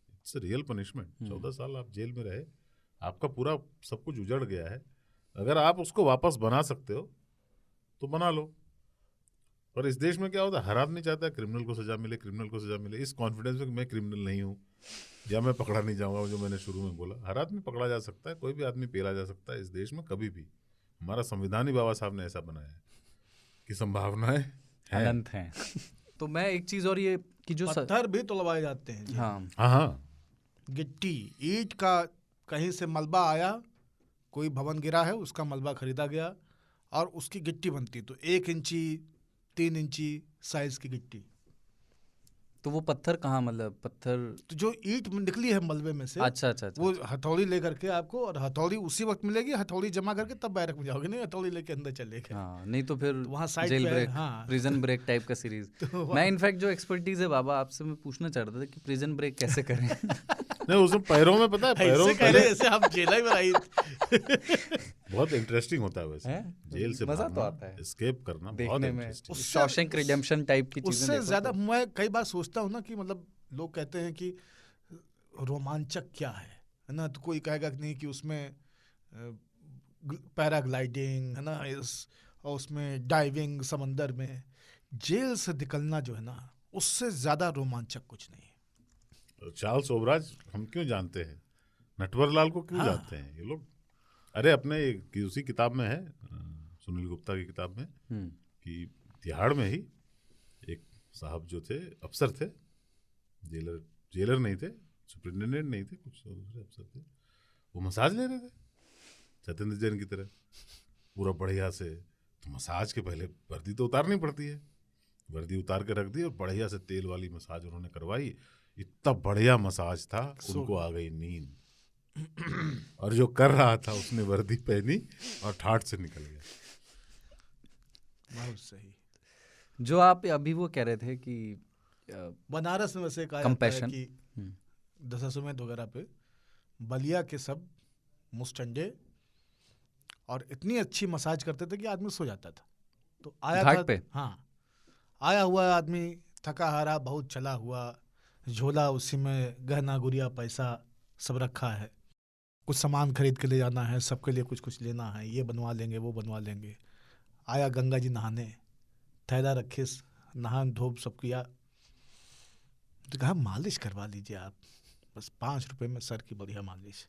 इट्स रियल पनिशमेंट। 14 साल आप जेल में रहे, आपका पूरा सब कुछ उजड़ गया है, अगर आप उसको वापस बना सकते हो तो बना लो। और इस देश में क्या होता है, हर आदमी चाहता है क्रिमिनल को सजा मिले, क्रिमिनल को सजा मिले, इस कॉन्फिडेंस में कि मैं क्रिमिनल नहीं हूँ या मैं पकड़ा नहीं जाऊंगा, जो मैंने शुरू में बोला, हर आदमी पकड़ा जा सकता है, कोई भी आदमी पेला जा सकता है इस देश में कभी भी। हमारा संविधान ही बाबा साहब ने ऐसा बनाया है कि संभावनाएं अनंत हैं। तो मैं एक चीज और ये कि जो पत्थर भी तुड़वाए जाते हैं जी। हाँ हाँ, गिट्टी ईंट का कहीं से मलबा आया, कोई भवन गिरा है, उसका मलबा खरीदा गया और उसकी गिट्टी बनती, तो 1 इंची 3 इंची साइज की गिट्टी। तो वो पत्थर कहाँ, मतलब पत्थर तो जो ईंट निकली है मलबे में से, अच्छा अच्छा अच्छा, वो हथौड़ी लेकर के आपको, और हथौड़ी उसी वक्त मिलेगी, हथौड़ी जमा करके तब बैरक में जाओगे, नहीं हथौड़ी लेके अंदर चले गए। हाँ, नहीं तो फिर वहाँ साइड जेल पे ब्रेक, हाँ। प्रिजन ब्रेक टाइप का सीरीज। तो मैं इनफैक्ट जो एक्सपर्टीज है बाबा आपसे मैं पूछना चाहता था कि प्रिजन ब्रेक कैसे करें। नहीं उसमें पैरों में पता है, पैरों ऐसे में कह रहे जैसे हम जेल ही बनाई। बहुत इंटरेस्टिंग होता है वैसे, जेल से मजा तो आता है एस्केप करना, बहुत देखने में, इंटरेस्टिंग। शॉशैंक रिडेम्पशन टाइप की चीजें उससे देखो ज्यादा तो। मैं कई बार सोचता हूँ ना कि मतलब लोग कहते हैं कि रोमांचक क्या है ना, तो कोई कहेगा कि नहीं कि उसमें पैराग्लाइडिंग है ना, और उसमें डाइविंग समंदर में, जेल से निकलना जो है ना, उससे ज्यादा रोमांचक कुछ नहीं है। चार्ल्स ओबराज हम क्यों जानते हैं, नटवरलाल को क्यों जानते हैं ये लोग? अरे अपने उसी किताब में है, सुनील गुप्ता की किताब में, कि तिहाड़ में ही एक साहब जो थे, अफसर थे, जेलर नहीं थे, सुपरिटेंडेंट नहीं थे, कुछ दूसरे अफसर थे, वो मसाज ले रहे थे सत्येंद्र जैन की तरह पूरा बढ़िया से। तो मसाज के पहले वर्दी तो उतारनी पड़ती है, वर्दी उतार के रख दी और बढ़िया से तेल वाली मसाज उन्होंने करवाई, इतना बढ़िया मसाज था, उनको आ गई नींद, और जो कर रहा था उसने वर्दी पहनी और ठाठ से निकल गया। बहुत सही। जो आप अभी वो कह रहे थे कि बनारस में वैसे कहा जाता है कि दशाश्वमेध वगैरह पे बलिया के सब मुस्टंडे और इतनी अच्छी मसाज करते थे कि आदमी सो जाता था। तो आया घाट था पे? हाँ, आया हुआ आदमी थका हारा, बहुत चला हुआ, झोला उसी में गहना गुड़िया पैसा सब रखा है, कुछ सामान खरीद के ले जाना है, सबके लिए कुछ कुछ लेना है, ये बनवा लेंगे वो बनवा लेंगे। आया गंगा जी नहाने, थैला रखे, नहान धोप सब किया, तो कहा मालिश करवा लीजिए आप, बस 5 रुपए में सर की बढ़िया मालिश।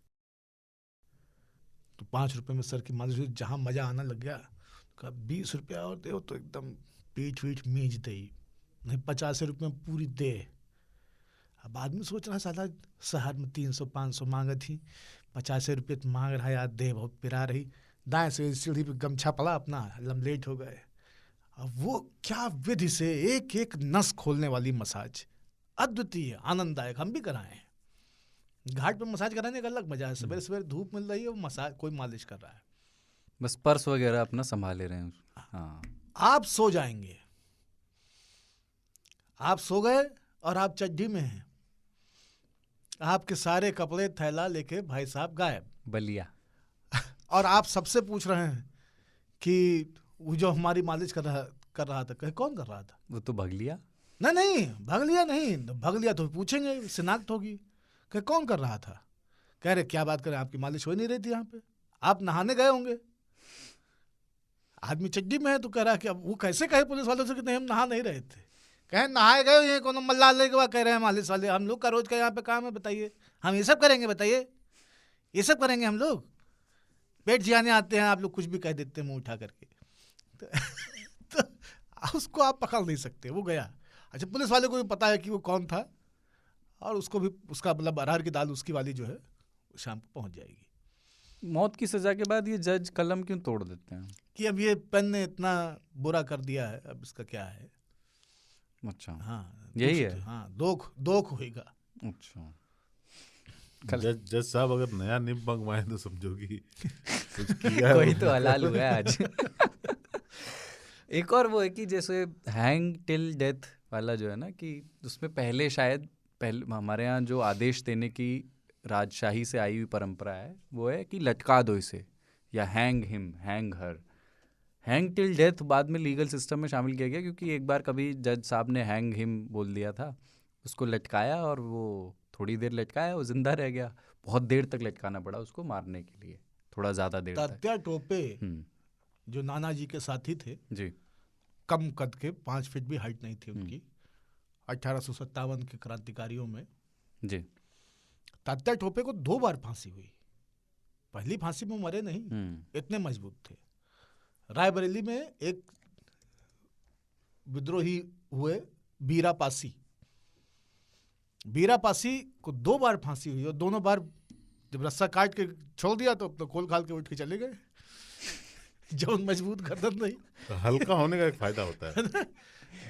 तो 5 रुपए में सर की मालिश, जहाँ मजा आना लग गया, कहा 20 रुपया और दे तो एकदम पीठ वीठ मींच दे, नहीं 50 रुपये में पूरी दे। अब आदमी सोच रहा साला शहर में 300-500 मांगे थी, 50 रुपये तो मांग रहा यार, दे बहुत पिरा रही, दाएं से सीढ़ी पे गमछा पड़ा अपना, लेट हो गए। अब वो क्या विधि से एक एक नस खोलने वाली मसाज, अद्वितीय आनंददायक। हम भी कराए, घाट पे मसाज कराने का अलग मजा है, सवेरे सवेरे धूप मिल रही है, वो मसाज कोई मालिश कर रहा है, बस पर्स वगैरह अपना संभाले रहे हैं। हाँ, आप सो जाएंगे, आप सो गए और आप चड्डी में हैं, आपके सारे कपड़े थैला लेके भाई साहब गायब, बलिया। और आप सबसे पूछ रहे हैं कि वो जो हमारी मालिश कर रहा था, कहे कौन कर रहा था? वो तो भगलिया। नहीं भगलिया नहीं, भगलिया तो पूछेंगे, शिनाख्त होगी, कहे कौन कर रहा था? कह रहे क्या बात करें, आपकी मालिश हो नहीं रही थी यहाँ पे, आप नहाने गए होंगे। आदमी चड्डी में है तो कह रहा है कि अब वो कैसे कहे पुलिस वालों से कि नहीं हम नहा नहीं रहे थे? कहे नहाए गए, ये कौन मल्ला ले के कह रहे हैं मालिश वाले, हम लोग का रोज का यहाँ पे काम है, बताइए हम ये सब करेंगे? बताइए ये सब करेंगे हम लोग? पेट जियाने आते हैं आप लोग, कुछ भी कह देते हैं मुंह उठा करके। तो उसको आप पकड़ नहीं सकते, वो गया। अच्छा, पुलिस वाले को भी पता है कि वो कौन था, और उसको भी उसका मतलब अरहर की दाल उसकी वाली जो है शाम को पहुंच जाएगी। मौत की सजा के बाद ये जज कलम क्यों तोड़ देते हैं कि अब ये पेन ने इतना बुरा कर दिया है, अब इसका क्या है? अच्छा, हाँ यही है। हाँ, दोख होगा। अच्छा, जज साहब अगर नया निब मंगवाए तो समझो कि कुछ किया कोई तो हलाल हुआ है आज। एक और वो है कि जैसे हैंग टिल डेथ वाला जो है ना, कि उसमें पहले शायद पहले हमारे यहाँ जो आदेश देने की राजशाही से आई हुई परंपरा है वो है कि लटका दो इसे, या हैंग हिम, हैंग हर। हैंग टिल डेथ बाद में लीगल सिस्टम में शामिल किया गया, क्योंकि एक बार कभी जज साहब ने हैंग हिम बोल दिया था, उसको लटकाया और वो थोड़ी देर लटकाया, वो जिंदा रह गया। बहुत देर तक लटकाना पड़ा उसको मारने के लिए, थोड़ा ज़्यादा देर तक। तात्या टोपे जो नाना जी के साथी थे जी, कम कद के, 5 फीट भी हाइट नहीं थी उनकी, 1857 के क्रांतिकारियों में जी। तात्या टोपे को 2 बार फांसी हुई। पहली फांसी में मरे नहीं, इतने मजबूत थे। रायबरेली में एक विद्रोही हुए बीरा पासी को 2 बार फांसी हुई, और दोनों बार जब रस्सा काट के छोड़ दिया तो अपना खोल खाल के उठ के चले गए। जो मजबूत गर्दन नहीं, तो हल्का होने का एक फायदा होता है।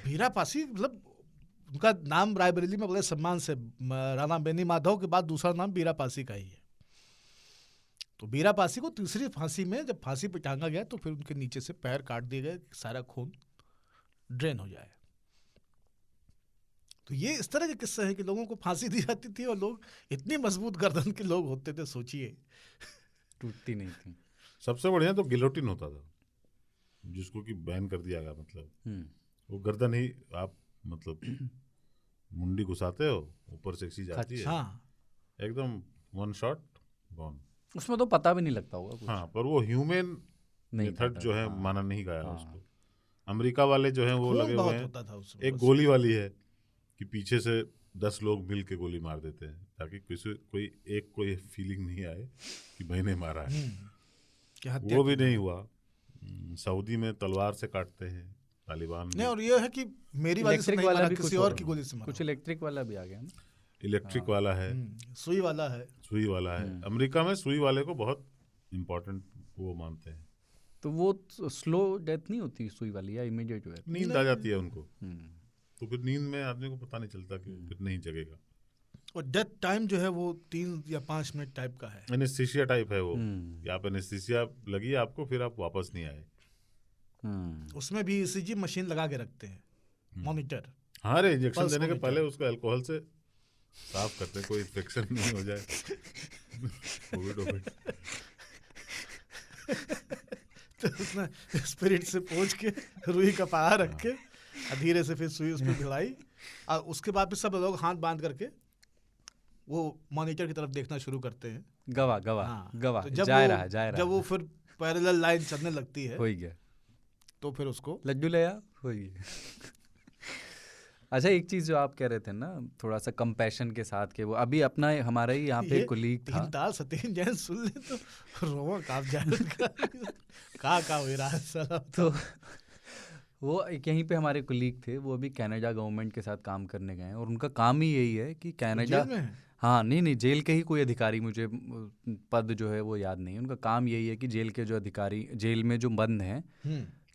बीरा पासी मतलब उनका नाम रायबरेली में बड़े सम्मान से, राणा बेनी माधव के बाद दूसरा नाम बीरा पासी का ही है। तो बीरा पासी को तीसरी फांसी में जब फांसी पे टांगा गया तो फिर उनके नीचे से पैर काट दिए गए, सारा खून ड्रेन हो जाए। तो ये इस तरह के किस्से हैं कि लोगों को फांसी दी जाती थी और लोग इतनी मजबूत गर्दन के लोग होते थे, सोचिए, टूटती नहीं थी। सबसे बढ़िया तो गिलोटिन होता था, जिसको कि बैन कर दिया गया। मतलब वो गर्दन ही आप मतलब मुंडी घुसाते हो, ऊपर से एक चीज आती है, एकदम 1 शॉट गॉन। उसमें तो पता भी नहीं लगता होगा कुछ। हाँ, पर वो ह्यूमन मेथड जो है माना नहीं गया उसको। अमेरिका वाले जो हैं वो लगे हुए हैं, एक गोली वाली है कि पीछे से 10 लोग मिल के गोली मार देते हैं, ताकि कोई फीलिंग नहीं आए कि मैंने मारा है। वो भी नहीं हुआ। सऊदी में तलवार से काटते हैं तालिबान नहीं, और ये है कि मेरी वाली से नहीं मारा, किसी और की गोली से मारा। कुछ इलेक्ट्रिक वाला भी आ गया ना, इलेक्ट्रिक वाला है, सुई वाला है। अमेरिका में सुई वाले को बहुत इम्पोर्टेंट वो मानते हैं। तो वो स्लो डेथ नहीं होती सुई वाली, या इमीडिएट डेथ? नींद आ जाती है उनको, तो फिर नींद में आदमी को पता नहीं चलता कि फिर नहीं जगेगा। और डेथ टाइम जो है वो 3 या 5 मिनट टाइप का है, एनेस्थीसिया टाइप है वो, कि आप एनेस्थीसिया लगी आपको, फिर आप वापस नहीं आए। उसमें भी ईसीजी मशीन लगा के रखते हैं, मॉनिटर। हाँ रे, इंजेक्शन देने के पहले उसको अल्कोहल से साफ करते हैं, कोई इन्फेक्शन नहीं हो जाए। कोविड तो उसने स्पिरिट से पोंछ के रुई का पाया रख के धीरे से फिर सुई उस पर भिड़ाई, और उसके बाद फिर सब लोग हाथ बांध करके वो मॉनिटर की तरफ देखना शुरू करते हैं। गवा तो जब वो फिर पैरेलल लाइन चलने लगती है, हो गया, तो फिर उसको लड्डू ले आ, हो गया। अच्छा, एक चीज जो आप कह रहे थे ना, थोड़ा सा कंपैशन के साथ के, वो अभी अपना हमारा ही यहाँ पे कुलीग था, 3 ताल सतीन जैन सुन ले तो रोवा कांप जाएगा। का हो रहा है साला। तो वो यहीं पे हमारे कुलीग थे, वो अभी कनाडा गवर्नमेंट के साथ काम करने गए हैं, और उनका काम ही यही है कि कनाडा, हाँ नहीं जेल के ही कोई अधिकारी, मुझे पद जो है वो याद नहीं, उनका काम यही है कि जेल के जो अधिकारी जेल में जो बंद हैं,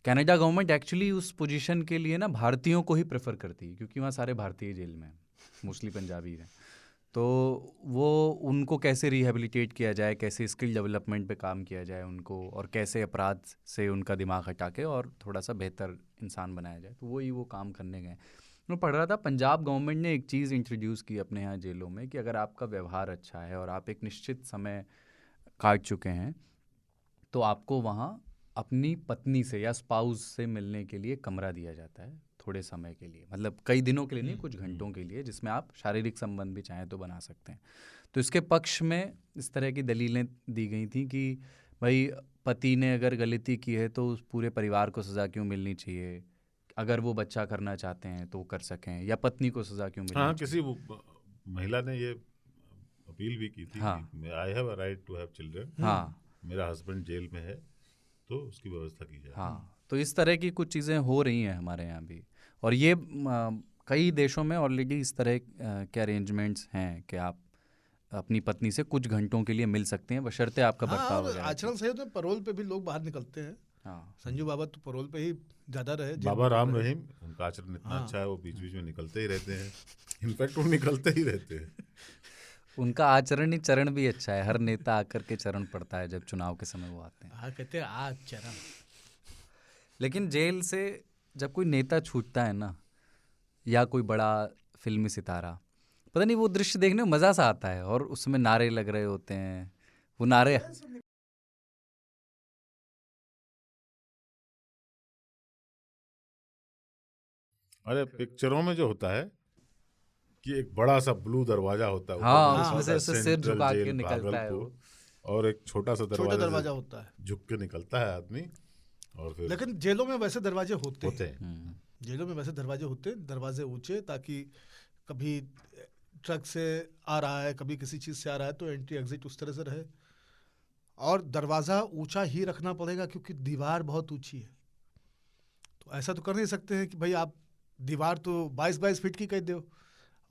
कनाडा गवर्नमेंट एक्चुअली उस पोजीशन के लिए ना भारतीयों को ही प्रेफर करती है, क्योंकि वहाँ सारे भारतीय जेल में हैं, मोस्टली पंजाबी हैं। तो वो उनको कैसे रिहेबिलिटेट किया जाए, कैसे स्किल डेवलपमेंट पे काम किया जाए उनको, और कैसे अपराध से उनका दिमाग हटा के और थोड़ा सा बेहतर इंसान बनाया जाए, तो वही वो काम करने गए। मैं पढ़ रहा था, पंजाब गवर्नमेंट ने एक चीज़ इंट्रोड्यूस की अपने यहाँ जेलों में कि अगर आपका व्यवहार अच्छा है और आप एक निश्चित समय काट चुके हैं, तो आपको वहाँ अपनी पत्नी से या स्पाउस से मिलने के लिए कमरा दिया जाता है थोड़े समय के लिए, मतलब कई दिनों के लिए नहीं, कुछ घंटों के लिए, जिसमें आप शारीरिक संबंध भी चाहें तो बना सकते हैं। तो इसके पक्ष में इस तरह की दलीलें दी गई थी कि भाई पति ने अगर गलती की है तो उस पूरे परिवार को सज़ा क्यों मिलनी चाहिए, अगर वो बच्चा करना चाहते हैं तो कर सकें, या पत्नी को सज़ा क्यों मिलनी चाहिए। किसी महिला ने ये अपील भी की थी, I have a right to have children, मेरा हस्बैंड जेल में है तो उसकी व्यवस्था की जाए। तो इस तरह की कुछ चीज़ें हो रही हैं हमारे यहाँ भी, और ये कई देशों में ऑलरेडी इस तरह के अरेंजमेंट्स हैं कि आप अपनी पत्नी से कुछ घंटों के लिए मिल सकते हैं, बशर्ते आपका बर्ताव वगैरह। आचरण सही होता है, परोल पे भी लोग बाहर निकलते हैं। संजू बाबा तो परोल पे ही ज़्यादा रहे। बाबा राम रहीम, उनका आचरण इतना अच्छा है, वो बीच बीच में निकलते ही रहते हैं, इनफैक्ट वो निकलते ही रहते हैं। उनका आचरण ही चरण भी अच्छा है, हर नेता आकर के चरण पड़ता है जब चुनाव के समय वो आते हैं। कहते हैं आचरण। लेकिन जेल से जब कोई नेता छूटता है ना, या कोई बड़ा फिल्मी सितारा, पता नहीं वो दृश्य देखने में मजा सा आता है, और उसमें नारे लग रहे होते हैं, वो नारे। अरे पिक्चरों में जो होता है कि एक बड़ा सा ब्लू दरवाजा होता है, हाँ, ऊपर उसमें से लिखा ऐसे सिर सेंट्रल झुका के जेल निकलता है भागलपुर, वो। और एक छोटा सा छोटा दरवाजा दरवाजा होता है। झुक के निकलता है आदमी, और फिर लेकिन जेलों में वैसे दरवाजे होते होते हैं। हैं। जेलों में वैसे दरवाजे होते हैं, दरवाजे ऊंचे, ताकि कभी ट्रक से आ रहा है, कभी किसी चीज़ से आ रहा है, तो एंट्री एग्जिट उस तरह से रहे। और दरवाज़ा ऊंचा ही रखना पड़ेगा क्योंकि दीवार बहुत ऊंची है। तो ऐसा तो कर नहीं सकते हैं कि भाई आप दीवार तो 22-22 फीट की कर दो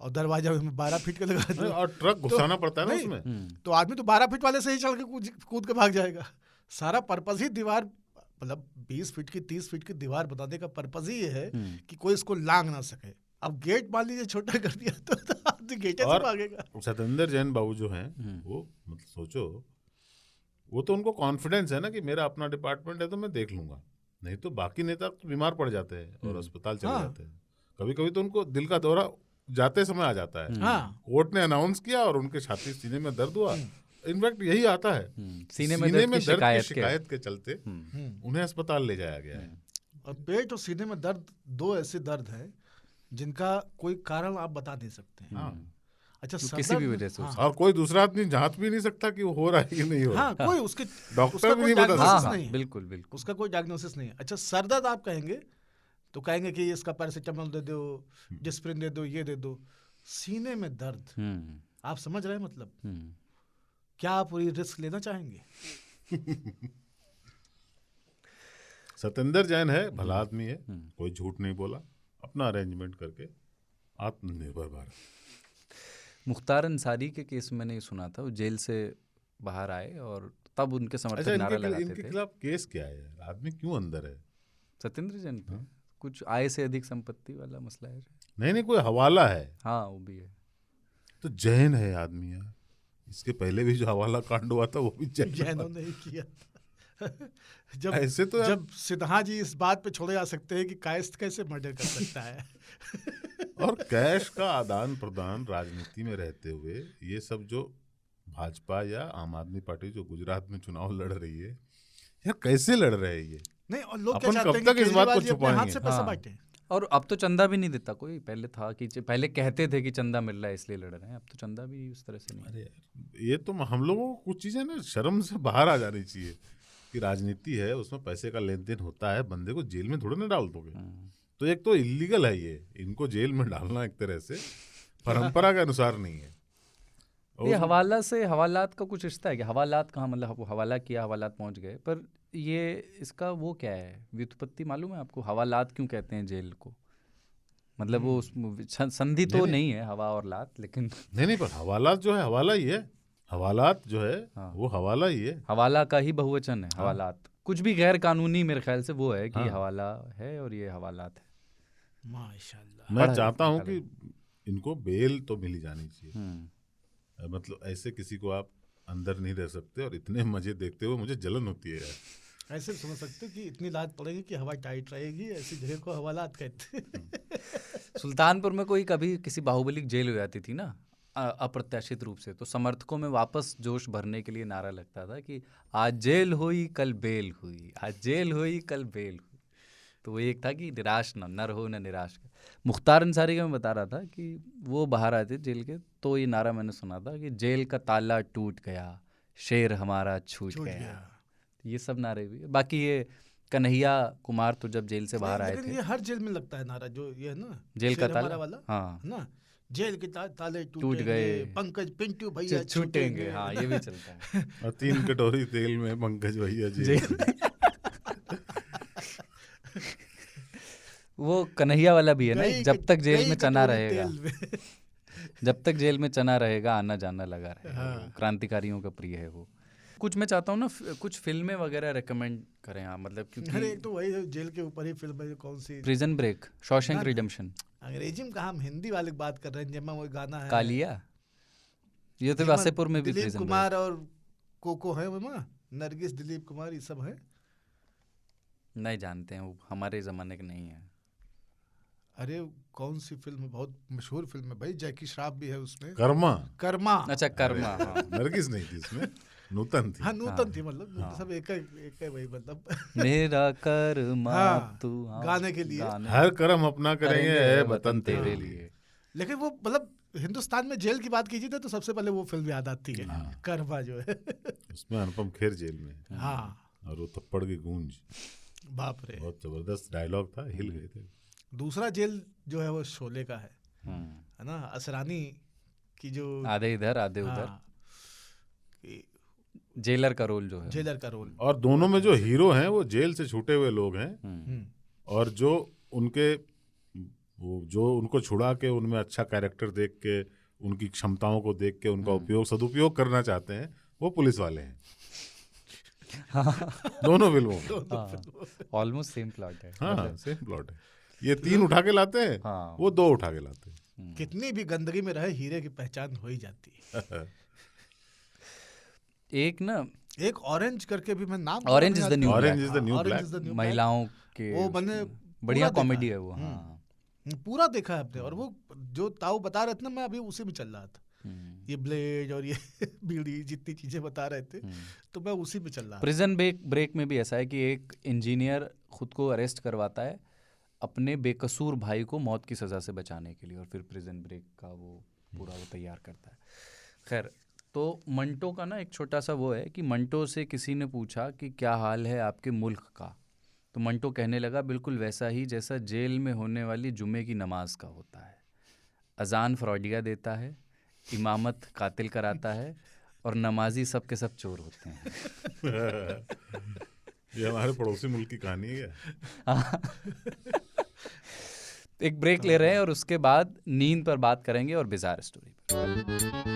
और दरवाजा में 12 फीट का लगा दो, और ट्रक घुसाना पड़ता है ना नहीं, उसमें। तो आदमी तो 12 फीट वाले से ही चल के कूद के भाग जाएगा। सारा पर्पज ही दीवार, मतलब 20 फीट की 30 फीट की दीवार बनाने का पर्पज ही ये है कि कोई इसको लांग ना सके। अब गेट मान लीजिए छोटा कर दिया तो आदमी गेट से भागेगा। सतेंद्र जैन बाबू जो हैं वो, मतलब सोचो, वो तो उनको कॉन्फिडेंस है ना कि मेरा अपना डिपार्टमेंट है तो मैं देख लूंगा, नहीं तो बाकी नेता तो बीमार पड़ जाते हैं और अस्पताल चले जाते हैं। कभी कभी तो उनको दिल का दौरा जाते समय आ जाता है। कोर्ट ने अनाउंस किया और उनके छाती सीने में दर्द हुआ, इनफैक्ट यही आता है, सीने में दर्द की शिकायत के चलते उन्हें अस्पताल ले जाया गया है। और पेट और सीने में दर्द दो ऐसे दर्द हैं जिनका कोई कारण आप बता नहीं सकते हैं। अच्छा, किसी भी वजह से और कोई दूसरा आदमी जांच भी नहीं सकता कि वो हो रहा है कि नहीं हो रहा। हाँ, कोई उसके डॉक्टर भी नहीं बता सकता। बिल्कुल बिल्कुल, उसका कोई डायग्नोसिस नहीं है। अच्छा, सर दर्द आप कहेंगे तो कहेंगे कि इसका पैरासीटामोल दे दो, डिस्प्रिन दे दो, ये दे दो। सीने में दर्द, आप समझ रहे हैं मतलब? क्या आप ये रिस्क लेना चाहेंगे? सतेंद्र जैन है, भला आदमी है, कोई झूठ नहीं बोला, अपना अरेंजमेंट करके आत्मनिर्भर भारत। मुख्तार अंसारी के केस में नहीं सुना था, वो जेल से बाहर आए और तब उनके समर्थक नारा लगाते थे। इनके खिलाफ केस क्या है? आदमी क्यों अंदर है? सतेंद्र जैन पे कुछ आय से अधिक संपत्ति वाला मसला है। नहीं, कोई हवाला है। हाँ, वो भी है। तो जैन है आदमी है। इसके पहले भी जो हवाला कांड हुआ था वो भी जैनों ने ही किया था। जब ऐसे तो जब सिन्हा जी इस बात पे छोड़े जा सकते हैं कि कायस्थ कैसे मर्डर कर सकता है। और कैश का आदान प्रदान राजनीति में रहते हुए ये सब जो भाजपा या आम आदमी पार्टी जो गुजरात में चुनाव लड़ रही है, यार कैसे लड़ रहे हैं ये? नहीं, और लोग अपन कब तक इस बात को छुपाएंगे? हाथ से पैसा बांटे। और अब तो चंदा भी नहीं देता कोई। पहले था कि पहले कहते थे कि चंदा मिल रहा है इसलिए लड़ रहे हैं, अब तो चंदा भी उस तरह से नहीं। अरे यार, ये तो हम लोगों को कुछ चीजें ना शर्म से बाहर आ जानी चाहिए कि राजनीति है, उसमें पैसे का लेन देन होता है, बंदे को जेल में थोड़ा ना डाल दोगे। तो एक तो इलीगल है ये, इनको जेल में डालना एक तरह से परंपरा के अनुसार नहीं है। ये हवाला से हवालात का कुछ रिश्ता है कि हवालात कहाँ, मतलब हवाला किया, हवालात पहुंच गए, पर ये इसका वो क्या है, व्युत्पत्ति मालूम है आपको? हवालात क्यों कहते हैं जेल को? मतलब वो संधि तो नहीं है हवा और लात, लेकिन नहीं, पर हवालात जो है हवाला ही है। हवालात जो है वो हवाला ही है। हवाला का ही बहुवचन है हवालात। कुछ भी गैर कानूनी मेरे ख्याल से वो है कि हवाला है और ये हवालात है। माशाल्लाह। मैं चाहता हूँ कि इनको बेल तो मिली जानी चाहिए। मतलब ऐसे किसी को आप अंदर नहीं रह सकते, और इतने मजे देखते हुए मुझे जलन होती है यार। ऐसे समझ सकते कि इतनी लात पड़ेगी कि हवा टाइट रहेगी, ऐसी जगह को हवालात कहते। सुल्तानपुर में कोई कभी किसी बाहुबली की जेल हो जाती थी ना अप्रत्याशित रूप से, तो समर्थकों में वापस जोश भरने के लिए नारा लगता था कि आज जेल हुई कल बेल हुई, आज जेल हुई कल बेल हुई। तो वो एक था कि निराश न रहो न निराश। मुख्तार अंसारी का मैं बता रहा था कि वो बाहर आए थे जेल के, तो ये नारा मैंने सुना था कि जेल का ताला टूट गया, शेर हमारा छूट गया। ये सब नारे भी। बाकी ये कन्हैया कुमार तो जब जेल से बाहर आए थे, ये हर जेल में लगता है नारा, जो ये है ना जेल का ताला वाला, हाँ ना, जेल के ताले टूट गए, पंकज पिंटू भैया छूटेंगे। हाँ, ये भी चलता है। और 3 कटोरी तेल में पंकज भैया जेल। वो कन्हैया वाला भी है ना, जब तक जेल में चना रहेगा, जब तक जेल में चना रहेगा आना जाना लगा रहेगा। क्रांतिकारियों का प्रिय है वो। कुछ मैं चाहता हूँ ना कुछ फिल्में वगैरह रेकमेंड करें आप, मतलब क्योंकि एक तो वही जेल के ऊपर ही फिल्म है, कौन सी? Prison Break, Shawshank Redemption. अंग्रेजी में कहा, हम हिंदी वाले की बात कर रहे हैं, जिसमें वो गाना है कालिया। ये तो वासेपुर में भी दिलीप कुमार और कोको है, वो नरगिस, दिलीप कुमार, ये सब है। नहीं जानते हैं, वो हमारे जमाने के नहीं है। अरे कौन सी फिल्म है, बहुत मशहूर फिल्म है भाई, जैकी श्रॉफ भी है उसमें, कर्मा। कर्मा। अच्छा कर्मा, हाँ। नरगिस नहीं थी इसमें, नूतन थी। हाँ नूतन थी, मतलब सब एक है वही, मतलब मेरा कर्मा हाँ, तू, हाँ, गाने के लिए। हर कर्म अपना करेंगे करेंगे है वतन वतन तेरे तेरे लिए। लिए। लेकिन वो मतलब हिंदुस्तान में जेल की बात कीजिए तो सबसे पहले वो फिल्म याद आती है, हाँ। कर्मा जो है। उसमें अनुपम खेर जेल में है। हाँ और वो थप्पड़ की गूंज, बाप रे। बहुत जबरदस्त डायलॉग था, हिल गए थे। दूसरा जेल जो है वो शोले का है हम्म। ना, असरानी की जो आधे इधर आधे उधर, हाँ, कि जेलर का रोल जो है। जेलर का रोल। और दोनों में जो हीरो हैं वो जेल से छूटे हुए लोग हैं, हम्म। और जो उनके वो जो उनको छुड़ा के उनमें अच्छा कैरेक्टर देख के, उनकी क्षमताओं को देख के उनका उपयोग सदुपयोग करना चाहते हैं, वो पुलिस वाले हैं। दोनों फिल्मों में ऑलमोस्ट सेम प्लॉट है। हाँ सेम प्लॉट है। ये 3 उठा के लाते हैं, हाँ। वो 2 उठा के लाते हैं। कितनी भी गंदगी में रहे हीरे की पहचान हो ही जाती है। एक ना, एक ऑरेंज करके भी, मैं नाम Orange is the new Orange black। is the new Orange black। is the new black। महिलाओं के वो मैंने बढ़िया पूरा कॉमेडी देखा है वो, हाँ। पूरा देखा है आपने। और वो जो ताऊ बता रहे थे ना, मैं अभी उसी में चल रहा था, ये ब्लेड और ये बीड़ी जितनी चीजें बता रहे थे, तो मैं उसी में चल रहा था। प्रिजन ब्रेक में भी ऐसा है कि एक इंजीनियर खुद को अरेस्ट करवाता है अपने बेकसूर भाई को मौत की सज़ा से बचाने के लिए, और फिर प्रिजन ब्रेक का वो पूरा वो तैयार करता है। खैर, तो मंटो का ना एक छोटा सा वो है कि मंटो से किसी ने पूछा कि क्या हाल है आपके मुल्क का, तो मंटो कहने लगा बिल्कुल वैसा ही जैसा जेल में होने वाली जुमे की नमाज का होता है। अजान फ्रॉडिया देता है, इमामत कातिल कराता है, और नमाजी सब के सब चोर होते हैं। ये हमारे पड़ोसी मुल्क की कहानी है क्या? एक ब्रेक ले रहे हैं और उसके बाद नींद पर बात करेंगे और बिजार स्टोरी पर।